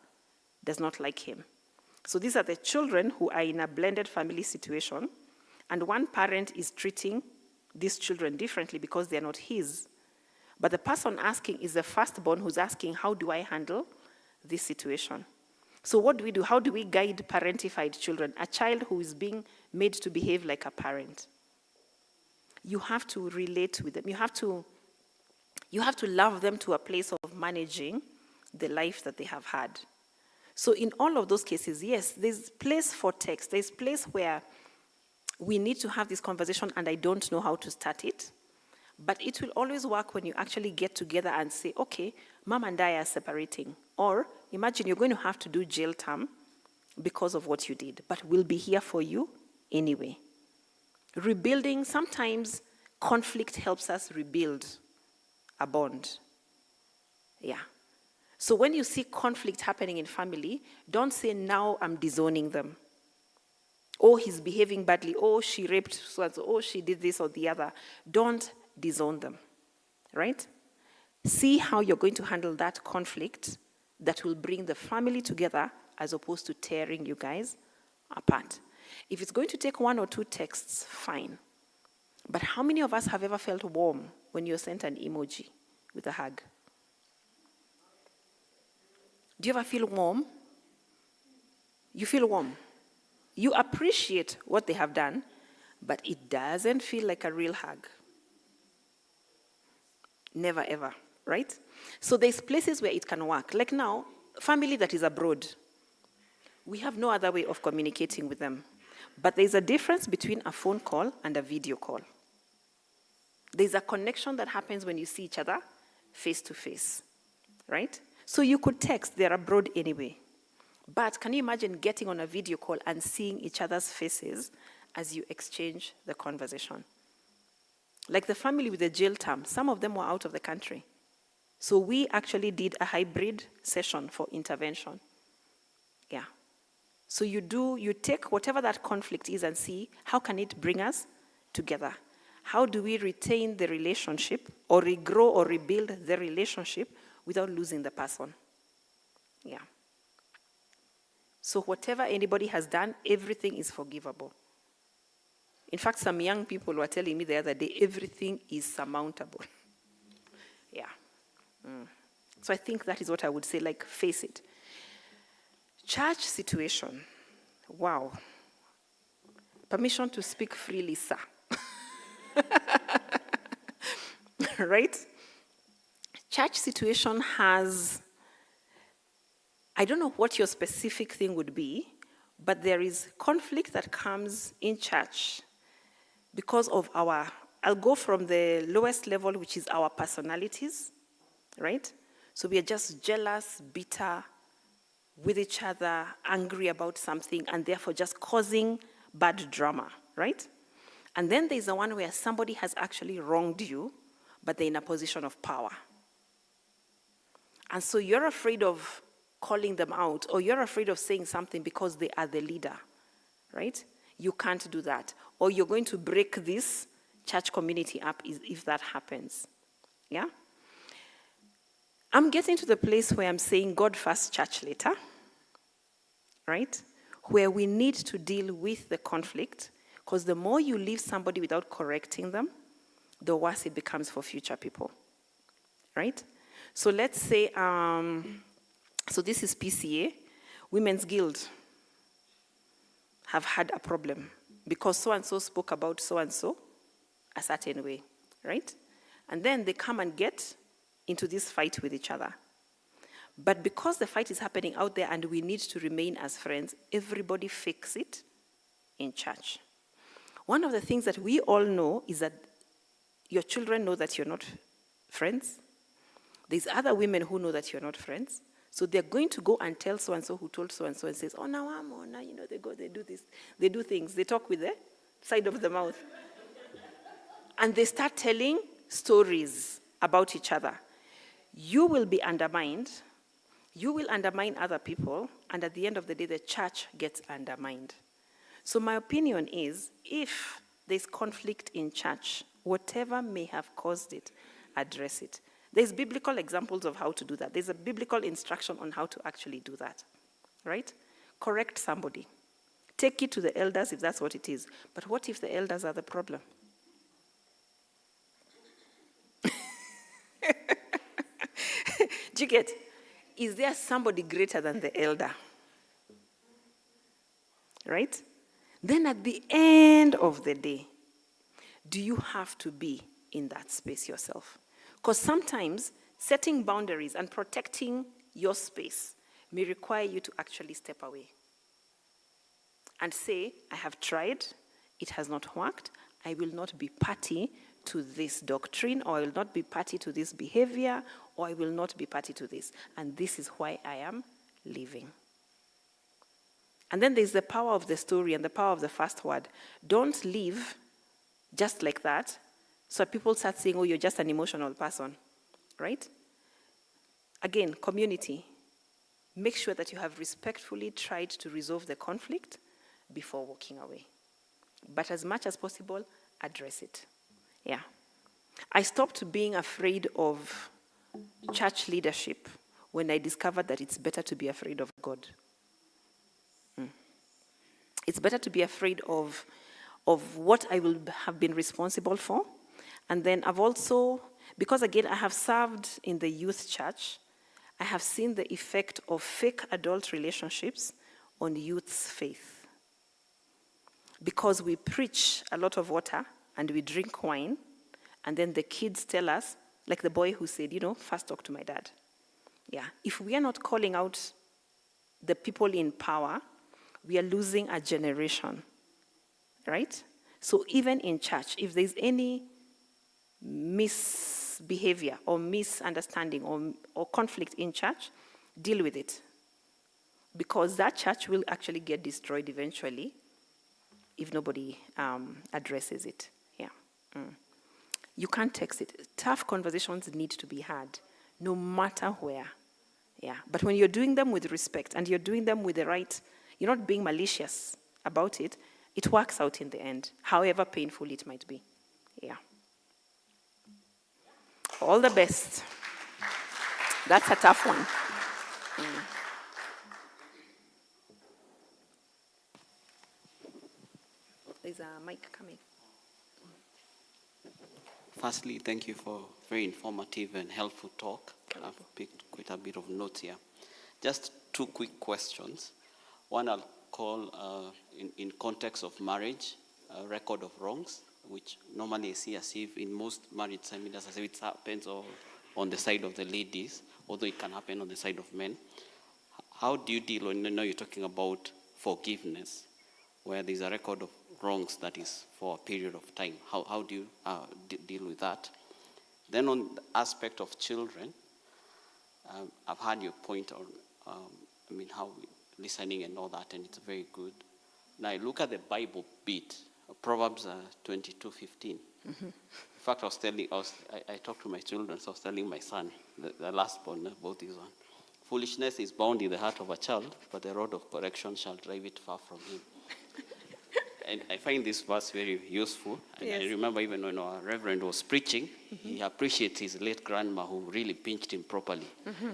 does not like him? So these are the children who are in a blended family situation, and one parent is treating these children differently because they're not his. But the person asking is the firstborn who's asking, how do I handle this situation? So what do we do? How do we guide parentified children? A child who is being made to behave like a parent. You have to relate with them. You have to love them to a place of managing the life that they have had. So in all of those cases, yes, there's place for text. There's place where we need to have this conversation and I don't know how to start it. But it will always work when you actually get together and say, okay, mom and I are separating. Or imagine you're going to have to do jail term because of what you did, but we'll be here for you anyway. Rebuilding, sometimes conflict helps us rebuild a bond. Yeah. So when you see conflict happening in family, don't say, now I'm disowning them. Oh, he's behaving badly. Oh, she raped so-and-so. Oh, she did this or the other. Don't disown them, right? See how you're going to handle that conflict that will bring the family together as opposed to tearing you guys apart. If it's going to take 1 or 2 texts, fine. But how many of us have ever felt warm when you're sent an emoji with a hug? Do you ever feel warm? You feel warm. You appreciate what they have done, but it doesn't feel like a real hug. Never ever, right? So there's places where it can work. Like now, family that is abroad, we have no other way of communicating with them. But there's a difference between a phone call and a video call. There's a connection that happens when you see each other face to face, right? So you could text, they're abroad anyway. But can you imagine getting on a video call and seeing each other's faces as you exchange the conversation? Like the family with the jail term, some of them were out of the country. So we actually did a hybrid session for intervention. Yeah. So you take whatever that conflict is and see how can it bring us together. How do we retain the relationship or regrow or rebuild the relationship without losing the person? Yeah. So whatever anybody has done, everything is forgivable. In fact, some young people were telling me the other day, everything is surmountable. Yeah. So I think that is what I would say, like, face it. Church situation. Wow. Permission to speak freely, sir. Right? Church situation has, I don't know what your specific thing would be, but there is conflict that comes in church because of I'll go from the lowest level, which is our personalities, right? So we are just jealous, bitter with each other, angry about something, and therefore just causing bad drama, right? And then there's the one where somebody has actually wronged you, but they're in a position of power. And so you're afraid of calling them out, or you're afraid of saying something because they are the leader, right? You can't do that. Or you're going to break this church community up if that happens. Yeah? I'm getting to the place where I'm saying God first, church later, right? Where we need to deal with the conflict, because the more you leave somebody without correcting them, the worse it becomes for future people, right? So let's say, so this is PCA, Women's Guild have had a problem because so-and-so spoke about so-and-so a certain way, right? And then they come and get into this fight with each other. But because the fight is happening out there and we need to remain as friends, everybody fakes it in church. One of the things that we all know is that your children know that you're not friends. There's other women who know that you're not friends. So they're going to go and tell so-and-so who told so-and-so and says, oh, now I'm on, now, they go, they do this. They do things. They talk with the side of the mouth. And they start telling stories about each other. You will be undermined. You will undermine other people. And at the end of the day, the church gets undermined. So my opinion is, if there's conflict in church, whatever may have caused it, address it. There's biblical examples of how to do that. There's a biblical instruction on how to actually do that, right? Correct somebody. Take it to the elders if that's what it is. But what if the elders are the problem? Do you get? Is there somebody greater than the elder? Right? Then at the end of the day, do you have to be in that space yourself? Because sometimes setting boundaries and protecting your space may require you to actually step away and say, I have tried, it has not worked, I will not be party to this doctrine, or I will not be party to this behavior, or I will not be party to this. And this is why I am leaving. And then there's the power of the story and the power of the first word. Don't leave just like that, so people start saying, oh, you're just an emotional person, right? Again, community. Make sure that you have respectfully tried to resolve the conflict before walking away. But as much as possible, address it. Yeah. I stopped being afraid of church leadership when I discovered that it's better to be afraid of God. It's better to be afraid of what I will have been responsible for. And then I've also, because again, I have served in the youth church, I have seen the effect of fake adult relationships on youth's faith. Because we preach a lot of water and we drink wine, and then the kids tell us, like the boy who said, first talk to my dad. Yeah, if we are not calling out the people in power, we are losing a generation, right? So even in church, if there's any misbehavior or misunderstanding or conflict in church, deal with it. Because that church will actually get destroyed eventually if nobody addresses it. Yeah. You can't text it. Tough conversations need to be had, no matter where. Yeah. But when you're doing them with respect and you're doing them with the right, you're not being malicious about it, it works out in the end, however painful it might be. Yeah. All the best. That's a tough one. There's a mic coming. Firstly, thank you for very informative and helpful talk. I've picked quite a bit of notes here. Just two quick questions. One I'll call, in context of marriage, a record of wrongs, which normally I see as if in most marriage seminars, as if it happens on the side of the ladies, although it can happen on the side of men. How do you deal when you're talking about forgiveness, where there's a record of wrongs that is for a period of time? How do you deal with that? Then on the aspect of children, I've heard your point on, how listening and all that, and it's very good. Now I look at the Bible bit, Proverbs 22:15. Mm-hmm. In fact, I talked to my children, so I was telling my son, the last born, about this one. Foolishness is bound in the heart of a child, but the rod of correction shall drive it far from him. And I find this verse very useful. And yes. I remember even when our reverend was preaching, he appreciates his late grandma who really pinched him properly. Mm-hmm.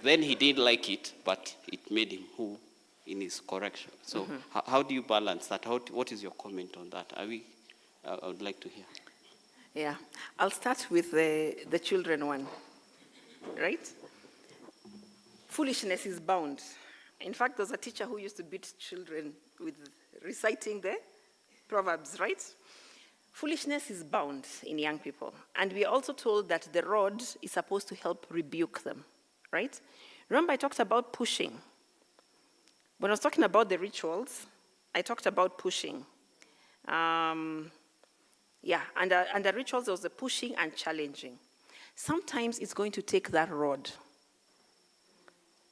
Then he didn't like it, but it made him who in his correction. So how do you balance that? What is your comment on that? I would like to hear. Yeah, I'll start with the children one, right? Foolishness is bound. In fact, there's a teacher who used to beat children with reciting the Proverbs, right? Foolishness is bound in young people. And we are also told that the rod is supposed to help rebuke them, right? Remember I talked about pushing. When I was talking about the rituals, I talked about pushing. And the rituals, there was the pushing and challenging. Sometimes it's going to take that rod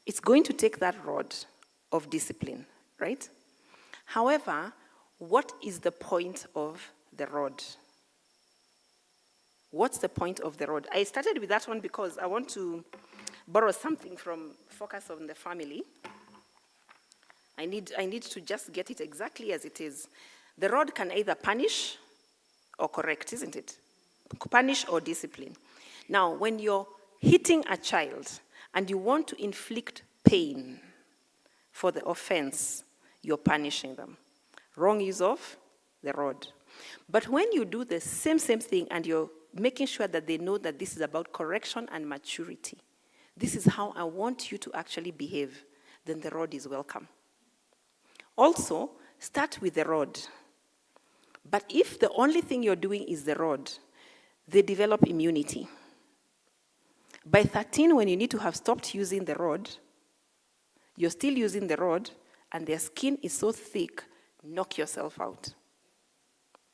It's going to take that rod of discipline, right? However, what is the point of the rod? What's the point of the rod? I started with that one because I want to borrow something from Focus on the Family. I need to just get it exactly as it is. The rod can either punish or correct, isn't it? Punish or discipline. Now, when you're hitting a child and you want to inflict pain for the offense, you're punishing them. Wrong use of the rod. But when you do the same thing and you're making sure that they know that this is about correction and maturity, this is how I want you to actually behave, then the rod is welcome. Also, start with the rod. But if the only thing you're doing is the rod, they develop immunity. By 13, when you need to have stopped using the rod, you're still using the rod, and their skin is so thick, knock yourself out.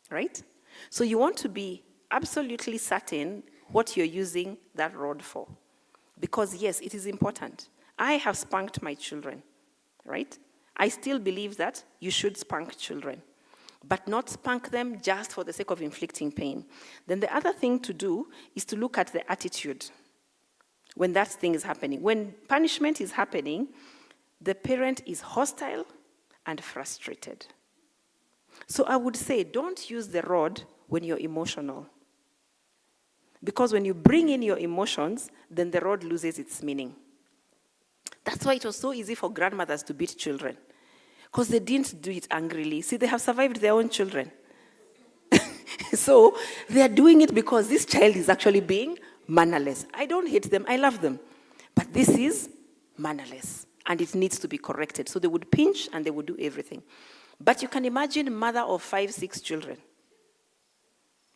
Right? So you want to be absolutely certain what you're using that rod for. Because yes, it is important. I have spanked my children, right? I still believe that you should spank children, but not spank them just for the sake of inflicting pain. Then the other thing to do is to look at the attitude when that thing is happening. When punishment is happening, the parent is hostile and frustrated. So I would say don't use the rod when you're emotional. Because when you bring in your emotions, then the rod loses its meaning. That's why it was so easy for grandmothers to beat children. Because they didn't do it angrily. See, they have survived their own children. So they are doing it because this child is actually being mannerless. I don't hate them, I love them. But this is mannerless, and it needs to be corrected. So they would pinch and they would do everything. But you can imagine a mother of 5, 6 children,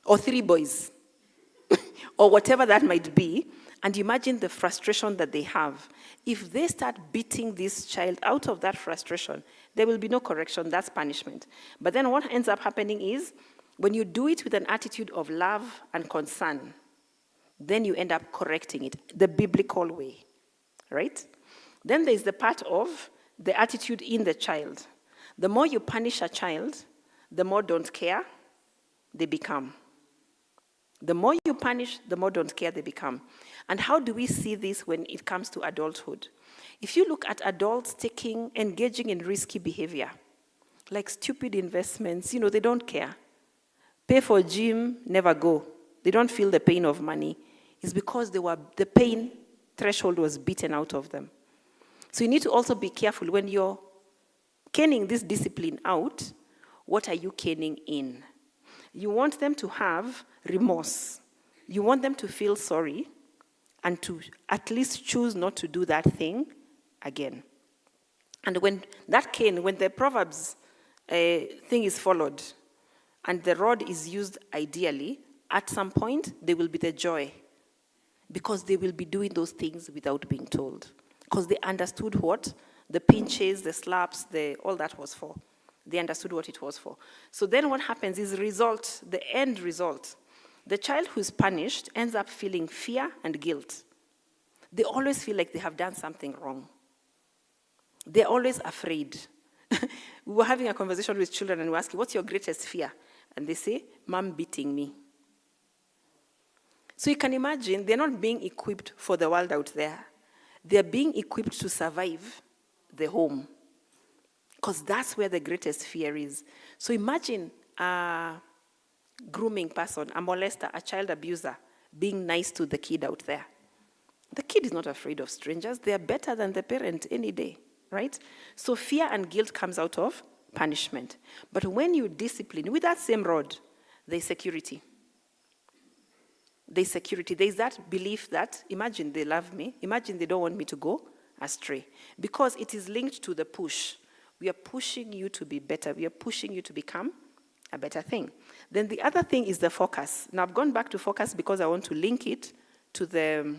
or 3 boys, or whatever that might be, and imagine the frustration that they have. If they start beating this child out of that frustration, there will be no correction, that's punishment. But then what ends up happening is, when you do it with an attitude of love and concern, then you end up correcting it the biblical way, right? Then there's the part of the attitude in the child. The more you punish a child, the more don't care they become. The more you punish, the more don't care they become. And how do we see this when it comes to adulthood? If you look at adults engaging in risky behavior, like stupid investments, they don't care. Pay for gym, never go. They don't feel the pain of money. It's because the pain threshold was beaten out of them. So you need to also be careful when you're caning this discipline out, what are you caning in? You want them to have remorse. You want them to feel sorry and to at least choose not to do that thing again. And when the Proverbs thing is followed and the rod is used ideally, at some point there will be the joy because they will be doing those things without being told. Because they understood what the pinches, the slaps, all that was for. They understood what it was for. So then what happens is the end result. The child who's punished ends up feeling fear and guilt. They always feel like they have done something wrong. They're always afraid. We were having a conversation with children and we were asking, what's your greatest fear? And they say, Mom beating me. So you can imagine they're not being equipped for the world out there. They're being equipped to survive the home. Because that's where the greatest fear is. So imagine a grooming person, a molester, a child abuser, being nice to the kid out there. The kid is not afraid of strangers. They are better than the parent any day, right? So fear and guilt comes out of punishment. But when you discipline with that same rod, there's security. There's security. There's that belief that, imagine they love me. Imagine they don't want me to go astray. Because it is linked to the push. We are pushing you to be better. We are pushing you to become a better thing. Then the other thing is the focus. Now, I've gone back to focus because I want to link it to the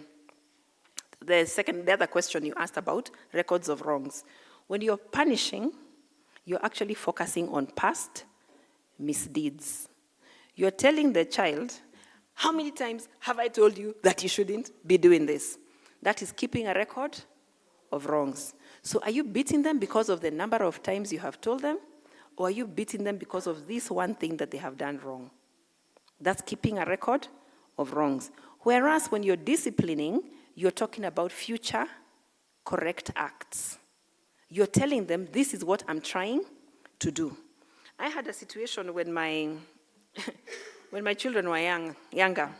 other question you asked about, records of wrongs. When you're punishing, you're actually focusing on past misdeeds. You're telling the child, how many times have I told you that you shouldn't be doing this? That is keeping a record of wrongs. So are you beating them because of the number of times you have told them? Or are you beating them because of this one thing that they have done wrong? That's keeping a record of wrongs. Whereas when you're disciplining, you're talking about future correct acts. You're telling them, this is what I'm trying to do. I had a situation when my children were younger.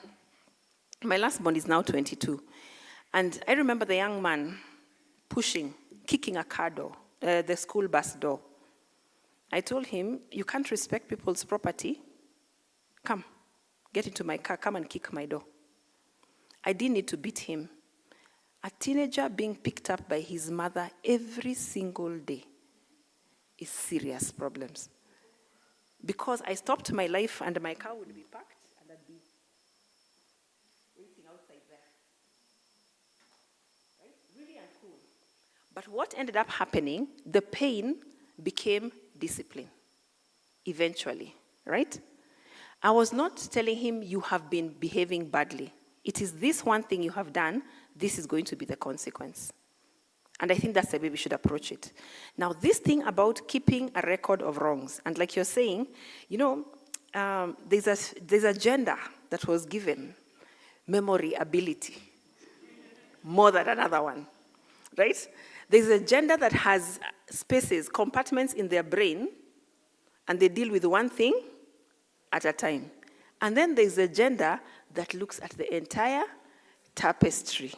My last born is now 22. And I remember the young man kicking a car door, the school bus door. I told him, you can't respect people's property. Come, get into my car, come and kick my door. I didn't need to beat him. A teenager being picked up by his mother every single day is serious problems. Because I stopped my life and my car would be parked and I'd be waiting outside there. Right? Really uncool. But what ended up happening, the pain became discipline eventually, right? I was not telling him you have been behaving badly. It is this one thing you have done, this is going to be the consequence. And I think that's the way we should approach it. Now, this thing about keeping a record of wrongs, and like you're saying, there's a gender that was given memory ability more than another one, right? There's a gender that has spaces, compartments in their brain, and they deal with one thing at a time. And then there's a gender that looks at the entire tapestry.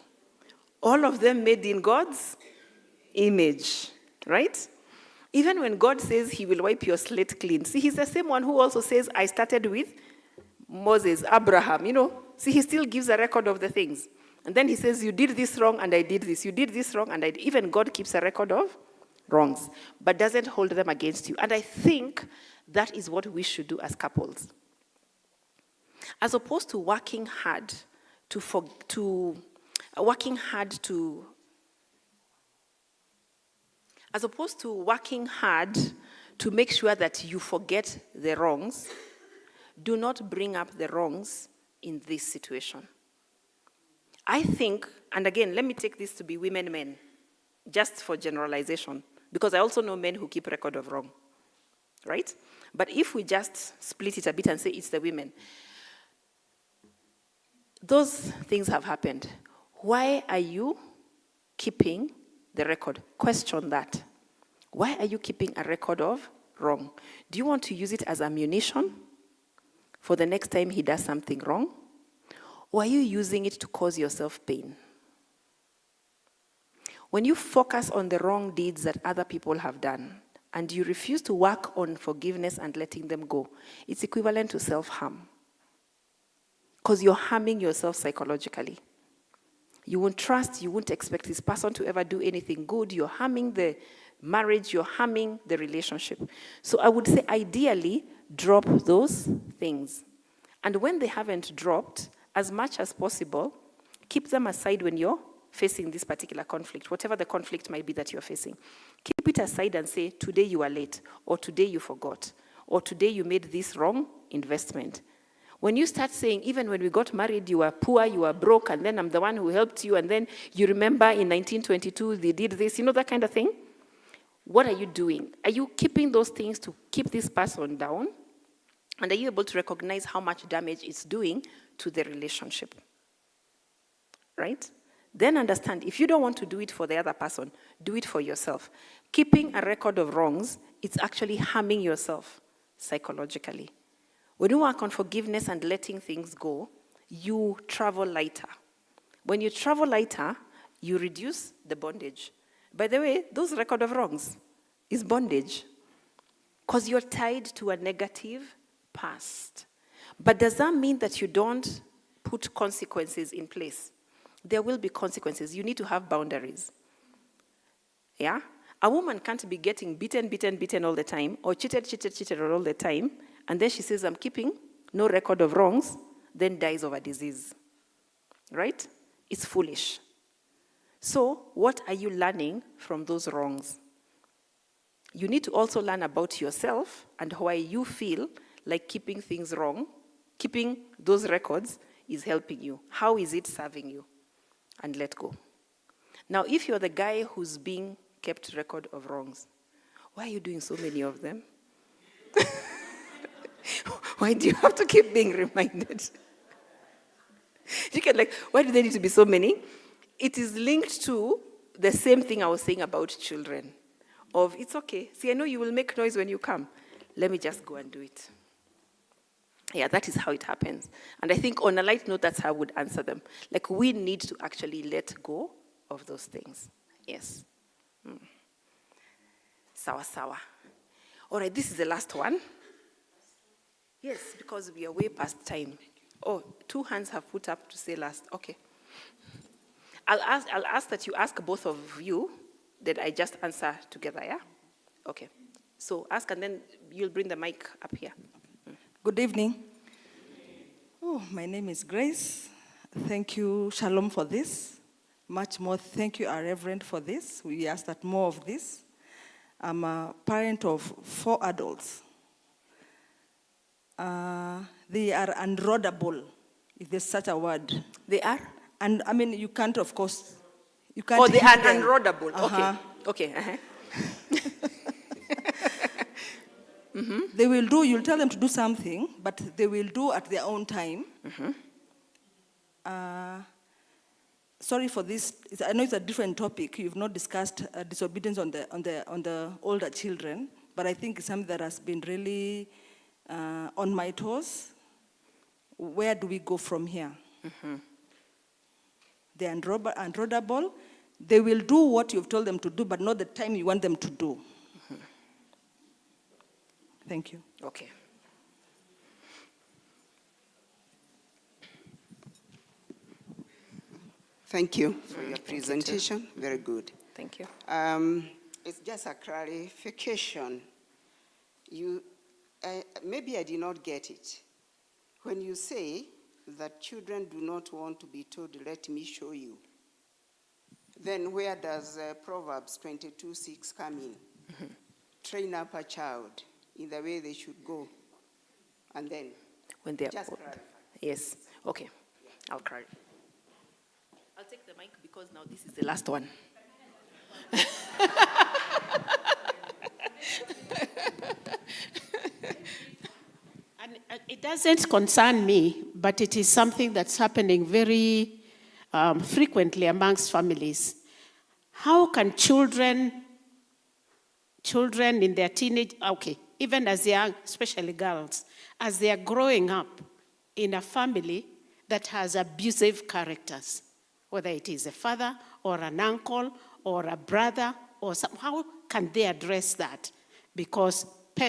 All of them made in God's image, right? Even when God says he will wipe your slate clean. See, he's the same one who also says, I started with Moses, Abraham, See, he still gives a record of the things. And then he says, you did this wrong and I did this. You did this wrong and I did. Even God keeps a record of wrongs, but doesn't hold them against you. And I think that is what we should do as couples. As opposed to working hard to make sure that you forget the wrongs, do not bring up the wrongs in this situation. I think, and again, let me take this to be women, men, just for generalization, because I also know men who keep record of wrong, right? But if we just split it a bit and say it's the women, those things have happened. Why are you keeping the record? Question that. Why are you keeping a record of wrong? Do you want to use it as ammunition for the next time he does something wrong? Or are you using it to cause yourself pain? When you focus on the wrong deeds that other people have done, and you refuse to work on forgiveness and letting them go, it's equivalent to self-harm. Because you're harming yourself psychologically. You won't trust, you won't expect this person to ever do anything good. You're harming the marriage, you're harming the relationship. So I would say ideally, drop those things. And when they haven't dropped, as much as possible, keep them aside when you're facing this particular conflict, whatever the conflict might be that you're facing. Keep it aside and say, today you are late, or today you forgot, or today you made this wrong investment. When you start saying, even when we got married, you were poor, you were broke, and then I'm the one who helped you, and then you remember in 1922 they did this, that kind of thing? What are you doing? Are you keeping those things to keep this person down? And are you able to recognize how much damage it's doing to the relationship? Right? Then understand, if you don't want to do it for the other person, do it for yourself. Keeping a record of wrongs, it's actually harming yourself psychologically. When you work on forgiveness and letting things go, you travel lighter. When you travel lighter, you reduce the bondage. By the way, those record of wrongs is bondage. Because you're tied to a negative past. But does that mean that you don't put consequences in place? There will be consequences. You need to have boundaries. Yeah? A woman can't be getting beaten all the time, or cheated all the time, and then she says, I'm keeping no record of wrongs, then dies of a disease. Right? It's foolish. So, what are you learning from those wrongs? You need to also learn about yourself and why you feel like keeping things wrong, keeping those records is helping you. How is it serving you? And let go. Now, if you're the guy who's being kept record of wrongs, why are you doing so many of them? Why do you have to keep being reminded? You can why do they need to be so many? It is linked to the same thing I was saying about children. Of, it's okay. See, I know you will make noise when you come. Let me just go and do it. Yeah, that is how it happens. And I think on a light note, that's how I would answer them. We need to actually let go of those things. Yes. Sawa sawa. All right, this is the last one. Yes, because we are way past time. Oh, 2 hands have put up to say last. Okay. I'll ask that you ask both of you that I just answer together, yeah? Okay. So ask and then you'll bring the mic up here. Good evening. Oh, my name is Grace. Thank you, Shalom, for this. Much more, thank you, our Reverend, for this. We ask that more of this. I'm a parent of 4 adults. They are unroadable, if there's such a word. They are? And I mean, you can't, of course, you can't. They are hit them. unroadable. Uh-huh. Okay. Uh-huh. Mm-hmm. They will do, you'll tell them to do something, but they will do at their own time. Mm-hmm. Sorry for this. I know it's a different topic. You've not discussed disobedience on the older children, but I think it's something that has been really on my toes. Where do we go from here? Mm-hmm. They're unroadable. They will do what you've told them to do, but not the time you want them to do. Mm-hmm. Thank you. Okay. Thank you for your presentation. Very good. Thank you. It's just a clarification. Maybe I did not get it. When you say that children do not want to be told, let me show you, then where does Proverbs 22:6 come in? Mm-hmm. Train up a child in the way they should go. And then, When they are just old. clarify. Yes. Okay. I'll clarify. I'll take the mic because now this is the last one. And it doesn't concern me, but it is something that's happening very frequently amongst families. How can children in their teenage, even as young, especially girls, as they are growing up in a family that has abusive characters, whether it is a father or an uncle or a brother or how can they address that? Because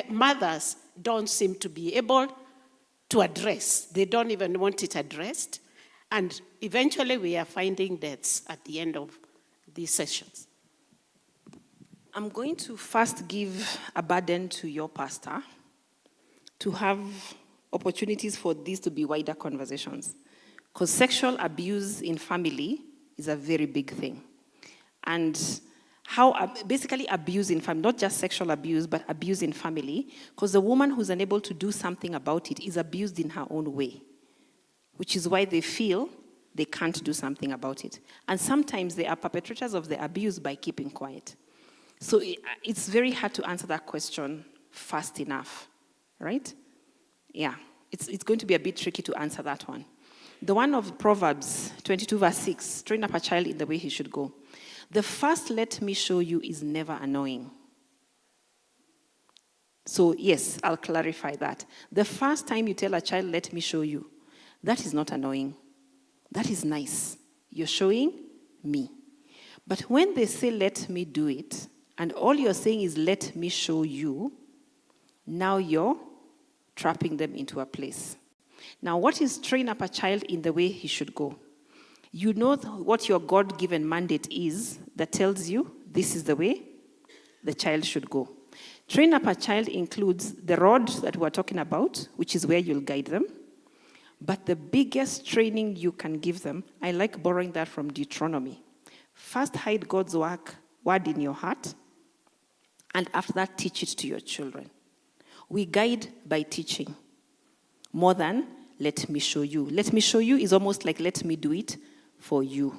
mothers don't seem to be able to address. They don't even want it addressed. And eventually we are finding deaths at the end of these sessions. I'm going to first give a burden to your pastor to have opportunities for these to be wider conversations. Because sexual abuse in family is a very big thing. And how basically abuse in family, not just sexual abuse, but abuse in family, because the woman who's unable to do something about it is abused in her own way, which is why they feel they can't do something about it. And sometimes they are perpetrators of the abuse by keeping quiet. So it's very hard to answer that question fast enough, right? Yeah, it's going to be a bit tricky to answer that one. The one of Proverbs 22 verse 6, train up a child in the way he should go. The first let me show you is never annoying. So yes, I'll clarify that. The first time you tell a child, let me show you, that is not annoying. That is nice. You're showing me. But when they say, let me do it, and all you're saying is, let me show you, now you're trapping them into a place. Now, what is train up a child in the way he should go? You know what your God-given mandate is that tells you this is the way the child should go. Train up a child includes the rod that we're talking about, which is where you'll guide them. But the biggest training you can give them, I like borrowing that from Deuteronomy. First, hide God's word in your heart, and after that, teach it to your children. We guide by teaching more than let me show you. Let me show you is almost like let me do it for you.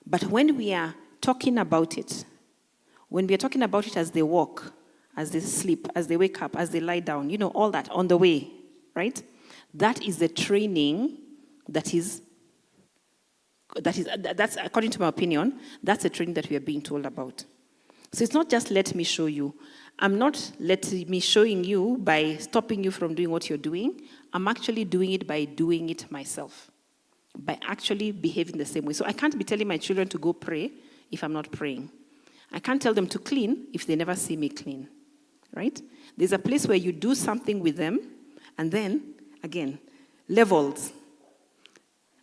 But when we are talking about it, when we are talking about it as they walk, as they sleep, as they wake up, as they lie down, all that on the way, right? That is the training that's according to my opinion, that's a training that we are being told about. So it's not just let me show you. I'm not letting me showing you by stopping you from doing what you're doing. I'm actually doing it by doing it myself, by actually behaving the same way. So I can't be telling my children to go pray if I'm not praying. I can't tell them to clean if they never see me clean, right? There's a place where you do something with them, and then, again, levels.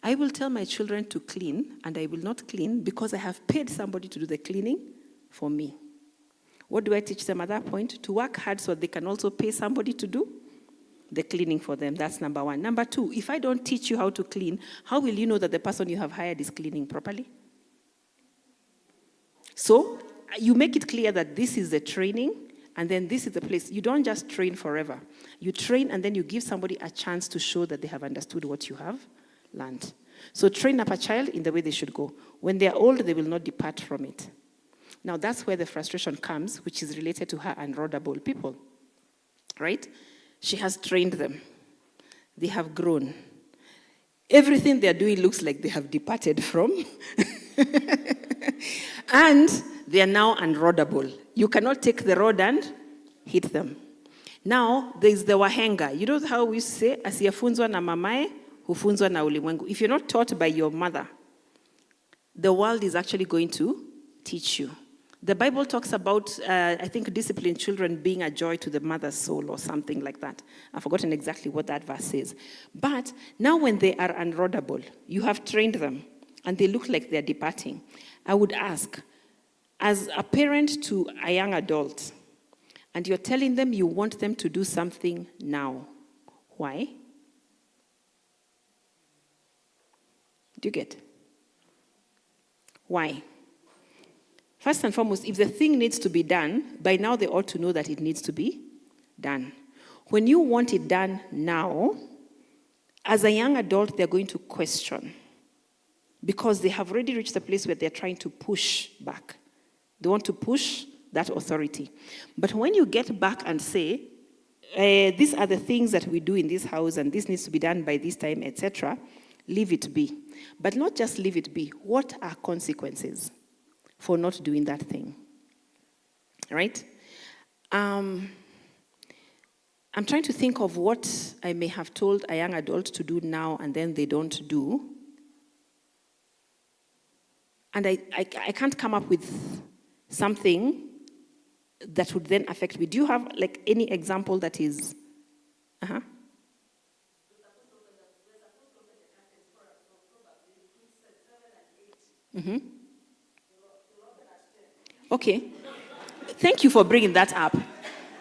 I will tell my children to clean, and I will not clean because I have paid somebody to do the cleaning for me. What do I teach them at that point? To work hard so they can also pay somebody to do the cleaning for them. That's number one. Number two, if I don't teach you how to clean, how will you know that the person you have hired is cleaning properly? So you make it clear that this is the training, and then this is the place. You don't just train forever. You train, and then you give somebody a chance to show that they have understood what you have learned. So train up a child in the way they should go. When they are old, they will not depart from it. Now, that's where the frustration comes, which is related to her unrodable people, right? She has trained them. They have grown. Everything they're doing looks like they have departed from. And they are now unrodable. You cannot take the rod and hit them. Now, there's the wahenga. You know how we say, asiyefunzwa na mamae, hufunzwa na ulimwengu. If you're not taught by your mother, the world is actually going to teach you. The Bible talks about, I think, disciplined children being a joy to the mother's soul or something like that. I've forgotten exactly what that verse says. But now when they are unrodable, you have trained them, and they look like they're departing. I would ask, as a parent to a young adult, and you're telling them you want them to do something now, why? Do you get? Why? First and foremost, if the thing needs to be done, by now they ought to know that it needs to be done. When you want it done now, as a young adult, they're going to question, because they have already reached the place where they're trying to push back. They want to push that authority. But when you get back and say, these are the things that we do in this house, and this needs to be done by this time, etc., leave it be. But not just leave it be. What are consequences for not doing that thing? Right? I'm trying to think of what I may have told a young adult to do now and then they don't do. And I can't come up with something that would then affect me. Do you have like any example that is? Mm-hmm. Okay. Thank you for bringing that up.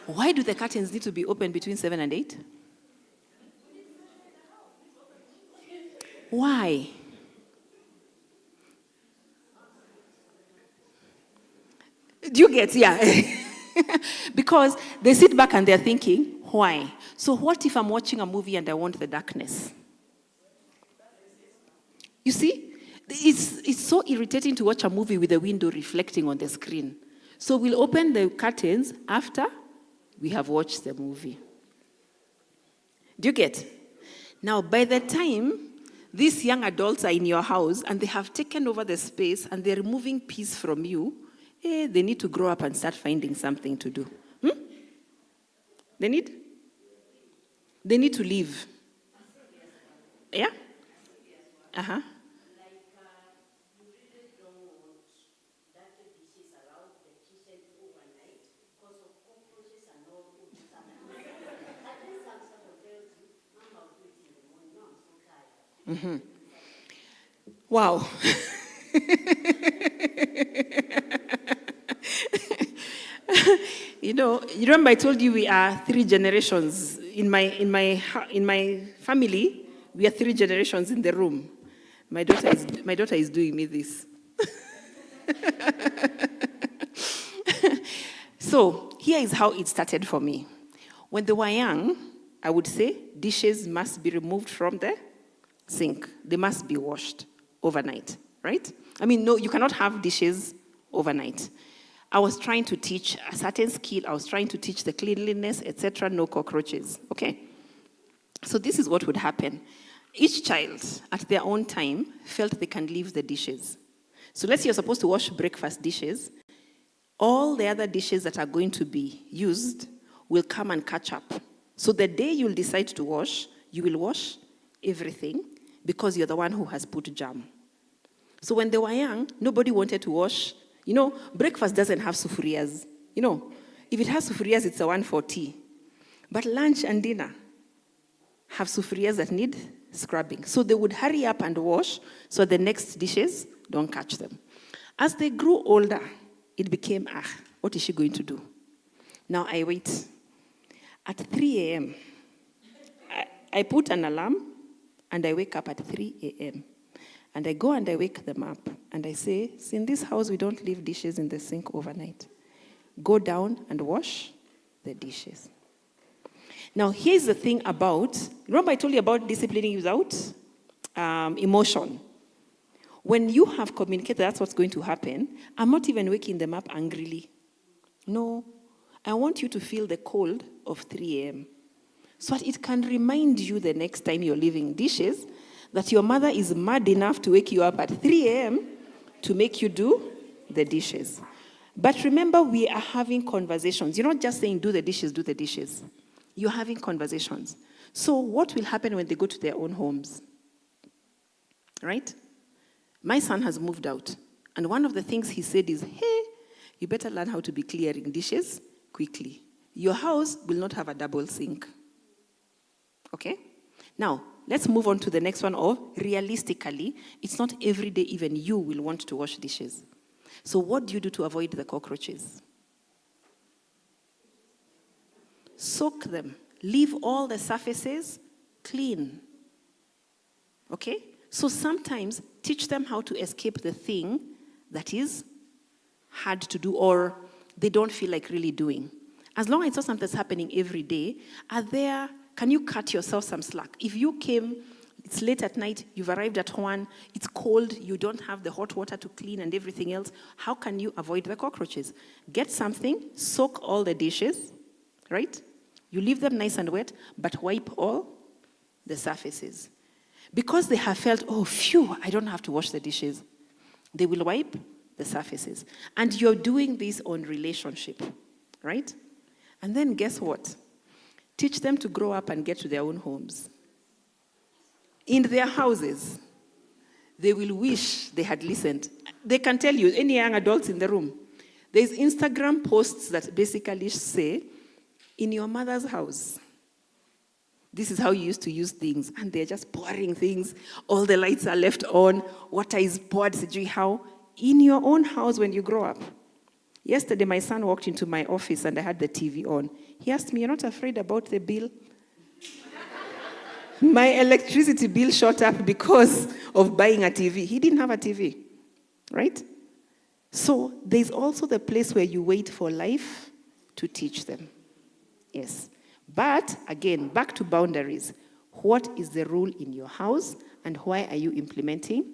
Why do the curtains need to be open between 7 and 8? Why? Do you get? Yeah. Because they sit back and they're thinking, why? So what if I'm watching a movie and I want the darkness? You see, it's so irritating to watch a movie with the window reflecting on the screen. So we'll open the curtains after we have watched the movie. Do you get? Now, by the time these young adults are in your house and they have taken over the space and they're removing peace from you, they need to grow up and start finding something to do. They need to leave. Yeah? Uh-huh. Mm-hmm. Wow. You remember I told you we are 3 generations. In my family, we are 3 generations in the room. My daughter is doing me this. So here is how it started for me. When they were young, I would say dishes must be removed from the sink. They must be washed overnight. right? I mean, no, you cannot have dishes overnight. I was trying to teach a certain skill. I was trying to teach the cleanliness, etc. No cockroaches, okay? So this is what would happen. Each child, at their own time, felt they can leave the dishes. So let's say you're supposed to wash breakfast dishes. All the other dishes that are going to be used will come and catch up. So the day you'll decide to wash, you will wash everything because you're the one who has put jam. So when they were young, nobody wanted to wash. You know, breakfast doesn't have sufurias. You know, if it has sufurias, it's a one for tea. But lunch and dinner have sufurias that need scrubbing. So they would hurry up and wash so the next dishes don't catch them. As they grew older, it became, what is she going to do? Now I wait. At 3 a.m., I put an alarm and I wake up at 3 a.m. And I go and I wake them up and I say, see, in this house we don't leave dishes in the sink overnight. Go down and wash the dishes. Now here's the thing about, remember I told you about disciplining without emotion. When you have communicated that's what's going to happen, I'm not even waking them up angrily. No, I want you to feel the cold of 3 a.m. so that it can remind you the next time you're leaving dishes that your mother is mad enough to wake you up at 3 a.m. to make you do the dishes. But remember, we are having conversations. You're not just saying, do the dishes, do the dishes. You're having conversations. So what will happen when they go to their own homes? Right? My son has moved out. And one of the things he said is, hey, you better learn how to be clearing dishes quickly. Your house will not have a double sink. Okay? Now, let's move on to the next one of realistically, it's not every day even you will want to wash dishes. So what do you do to avoid the cockroaches? Soak them. Leave all the surfaces clean. Okay? So sometimes teach them how to escape the thing that is hard to do or they don't feel like really doing. As long as it's not something that's happening every day, can you cut yourself some slack? If you came, it's late at night, you've arrived at 1, it's cold, you don't have the hot water to clean and everything else, how can you avoid the cockroaches? Get something, soak all the dishes, right? You leave them nice and wet, but wipe all the surfaces. Because they have felt, oh, phew, I don't have to wash the dishes. They will wipe the surfaces. And you're doing this on relationship, right? And then guess what? Teach them to grow up and get to their own homes. In their houses, they will wish they had listened. They can tell you, any young adults in the room, there's Instagram posts that basically say, in your mother's house, this is how you used to use things, and they're just pouring things. All the lights are left on. Water is poured, how? In your own house when you grow up. Yesterday, my son walked into my office and I had the TV on. He asked me, you're not afraid about the bill? My electricity bill shot up because of buying a TV. He didn't have a TV, right? So there's also the place where you wait for life to teach them. Yes. But, again, back to boundaries. What is the rule in your house and why are you implementing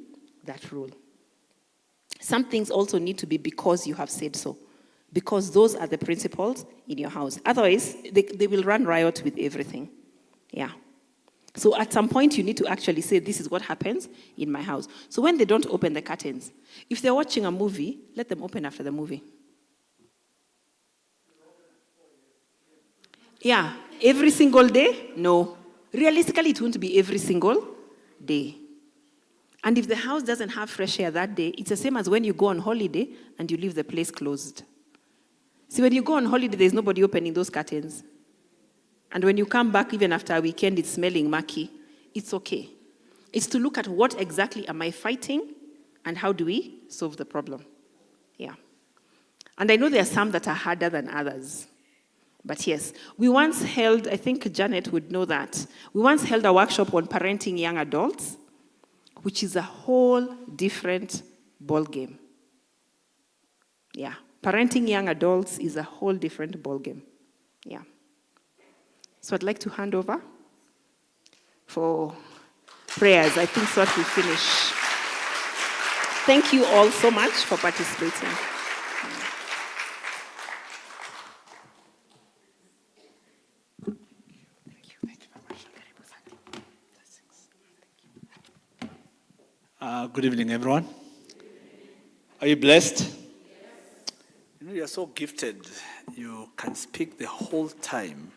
that rule? Some things also need to be because you have said so. Because those are the principles in your house. Otherwise, they will run riot with everything. Yeah. So at some point, you need to actually say, this is what happens in my house. So when they don't open the curtains, if they're watching a movie, let them open after the movie. Yeah. Every single day? No. Realistically, it won't be every single day. And if the house doesn't have fresh air that day, it's the same as when you go on holiday and you leave the place closed. See, when you go on holiday, there's nobody opening those curtains. And when you come back, even after a weekend, it's smelling murky. It's okay. It's to look at what exactly am I fighting and how do we solve the problem. Yeah. And I know there are some that are harder than others. But yes, we once held, I think Janet would know that, we once held a workshop on parenting young adults, which is a whole different ballgame. Yeah, parenting young adults is a whole different ballgame. Yeah. So I'd like to hand over for prayers. I think so that we finish. Thank you all so much for participating. Good evening, everyone. Are you blessed? You know, you're so gifted. You can speak the whole time.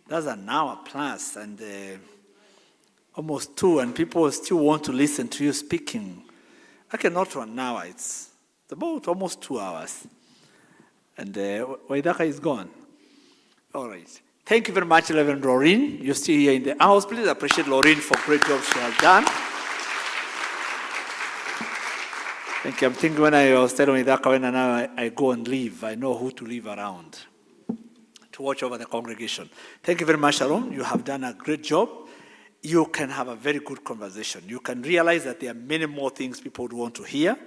That's an hour plus, and almost 2, and people still want to listen to you speaking. I cannot run an hour. It's about almost 2 hours. And Waidaka is gone. All right. Thank you very much, Reverend Laureen. You're still here in the house. Please appreciate Laureen for great job she has done. Thank you. I'm thinking when I was telling Waidaka, when I go and leave, I know who to leave around to watch over the congregation. Thank you very much, Sharon. You have done a great job. You can have a very good conversation. You can realize that there are many more things people would want to hear.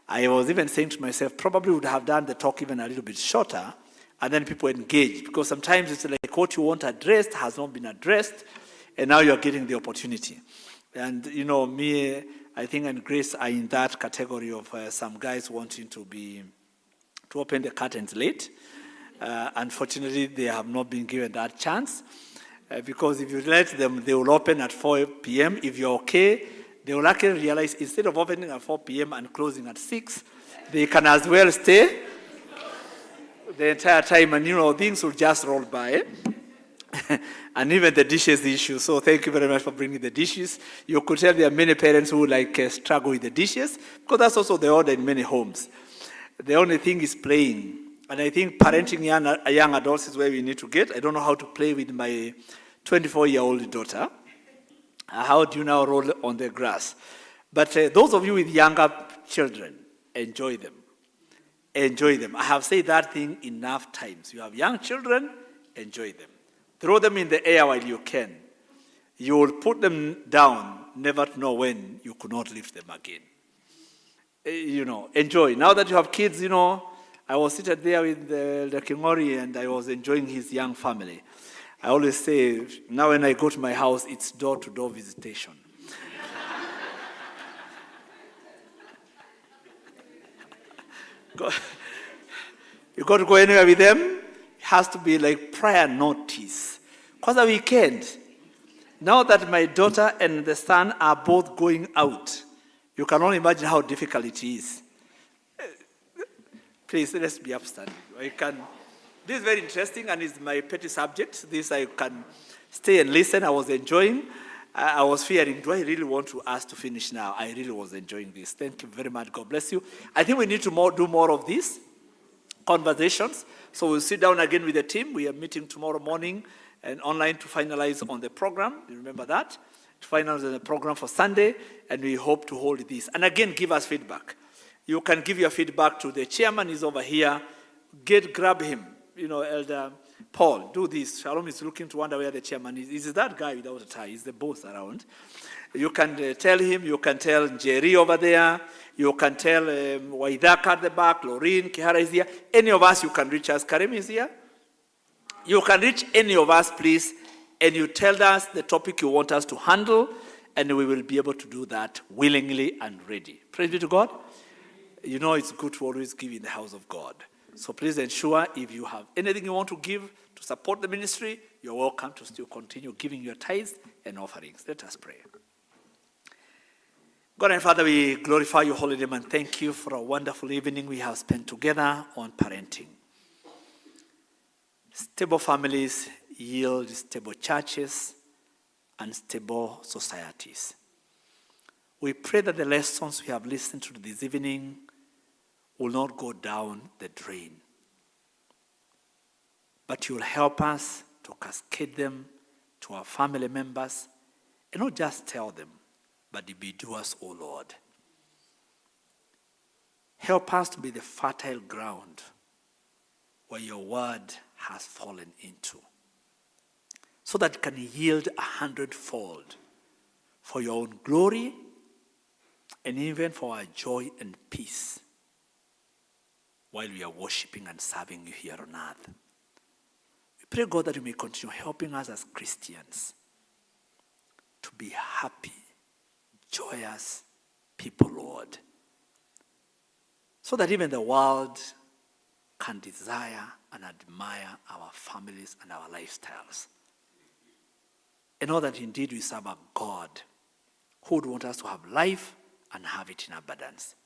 I was even saying to myself, probably would have done the talk even a little bit shorter, and then people engage, because sometimes it's like what you want addressed has not been addressed, and now you're getting the opportunity. And you know, me, I think, and Grace are in that category of some guys wanting to open the curtains late. Unfortunately, they have not been given that chance. Because if you let them, they will open at 4 p.m. If you're okay, they will actually realize instead of opening at 4 p.m. and closing at 6, they can as well stay the entire time, and you know, things will just roll by. And even the dishes issue. So thank you very much for bringing the dishes. You could tell there are many parents who struggle with the dishes, because that's also the order in many homes. The only thing is playing. And I think parenting young adults is where we need to get. I don't know how to play with my 24-year-old daughter. How do you now roll on the grass? But those of you with younger children, enjoy them. Enjoy them. I have said that thing enough times. You have young children, enjoy them. Throw them in the air while you can. You will put them down, never to know when you could not lift them again. You know, enjoy. Now that you have kids, you know, I was seated there with the Kingori, and I was enjoying his young family. I always say, now when I go to my house, it's door-to-door visitation. You got to go anywhere with them, it has to be like prior notice. Because a weekend, now that my daughter and the son are both going out, you can only imagine how difficult it is. Please, let's be upstanding. This is very interesting, and it's my petty subject. This I can stay and listen. I was enjoying. I was fearing, do I really want to ask to finish now? I really was enjoying this. Thank you very much. God bless you. I think we need to do more of these conversations. So we'll sit down again with the team. We are meeting tomorrow morning and online to finalize on the program. You remember that? To finalize on the program for Sunday, and we hope to hold this. And again, give us feedback. You can give your feedback to the chairman. He's over here. Grab him. You know, Elder Paul, do this. Shalom is looking to wonder where the chairman is. Is that guy without a tie? He's the boss around. You can tell him. You can tell Jerry over there. You can tell Waidaka at the back. Laureen, Kihara is here. Any of us, you can reach us. Karim is here. You can reach any of us, please, and you tell us the topic you want us to handle, and we will be able to do that willingly and ready. Praise be to God. You know, it's good to always give in the house of God. So please ensure if you have anything you want to give to support the ministry, you're welcome to still continue giving your tithes and offerings. Let us pray. God and Father, we glorify your holy name and thank you for a wonderful evening we have spent together on parenting. Stable families yield stable churches and stable societies. We pray that the lessons we have listened to this evening will not go down the drain, but you will help us to cascade them to our family members, and not just tell them, but be doers, O Lord. Help us to be the fertile ground where your word has fallen into, so that it can yield 100-fold for your own glory and even for our joy and peace while we are worshiping and serving you here on earth. We pray, God, that you may continue helping us as Christians to be happy, joyous people, Lord, so that even the world can desire and admire our families and our lifestyles. And know that indeed we serve a God who would want us to have life and have it in abundance.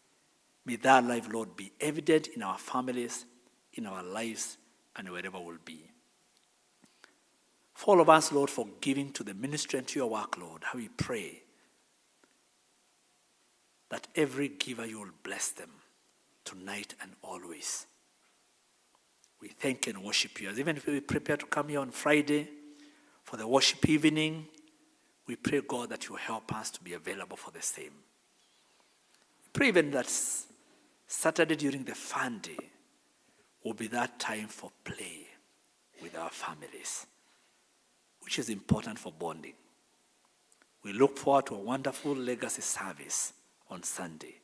May that life, Lord, be evident in our families, in our lives, and wherever we'll be. For all of us, Lord, for giving to the ministry and to your work, Lord, how we pray that every giver you will bless them tonight and always. We thank and worship you. As even if we prepare to come here on Friday for the worship evening, we pray, God, that you help us to be available for the same. We pray even that Saturday during the fun day will be that time for play with our families, which is important for bonding. We look forward to a wonderful legacy service on Sunday.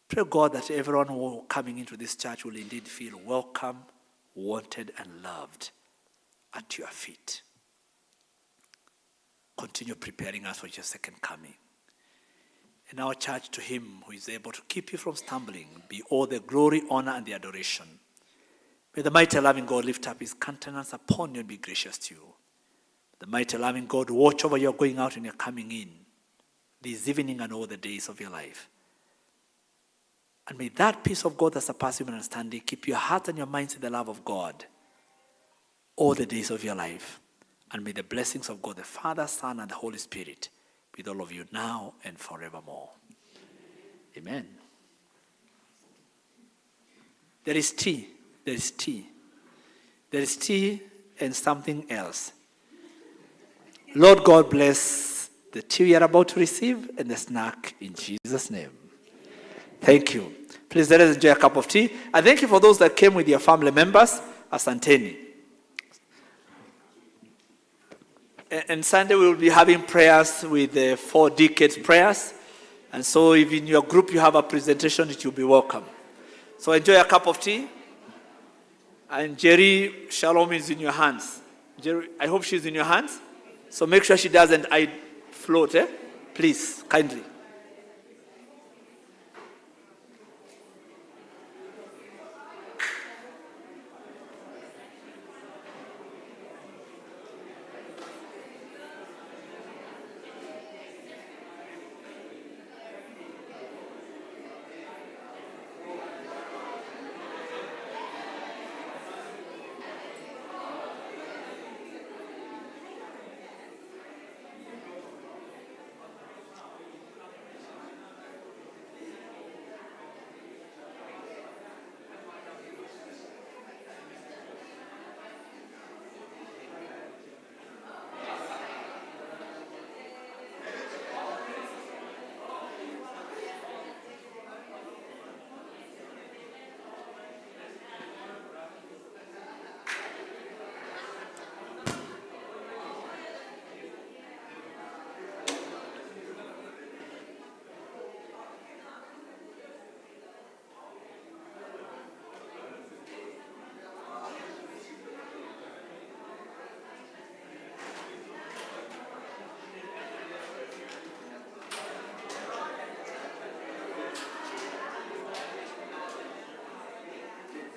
Pray, God, that everyone who coming into this church will indeed feel welcome, wanted, and loved at your feet. Continue preparing us for your second coming. In our church, to him who is able to keep you from stumbling, be all the glory, honor, and the adoration. May the mighty loving God lift up his countenance upon you and be gracious to you. The mighty loving God watch over your going out and your coming in, this evening and all the days of your life. And may that peace of God that surpasses human understanding keep your heart and your minds in the love of God all the days of your life. And may the blessings of God, the Father, Son, and the Holy Spirit be with all of you now and forevermore. Amen. There is tea. There is tea. There is tea and something else. Lord God bless the tea we are about to receive and the snack in Jesus' name. Thank you. Please let us enjoy a cup of tea. And thank you for those that came with your family members. Asanteni. And Sunday we will be having prayers with the 4 decades prayers. And so if in your group you have a presentation, it will be welcome. So enjoy a cup of tea. And Jerry, Shalom is in your hands. Jerry, I hope she's in your hands. So make sure she doesn't float, please, kindly.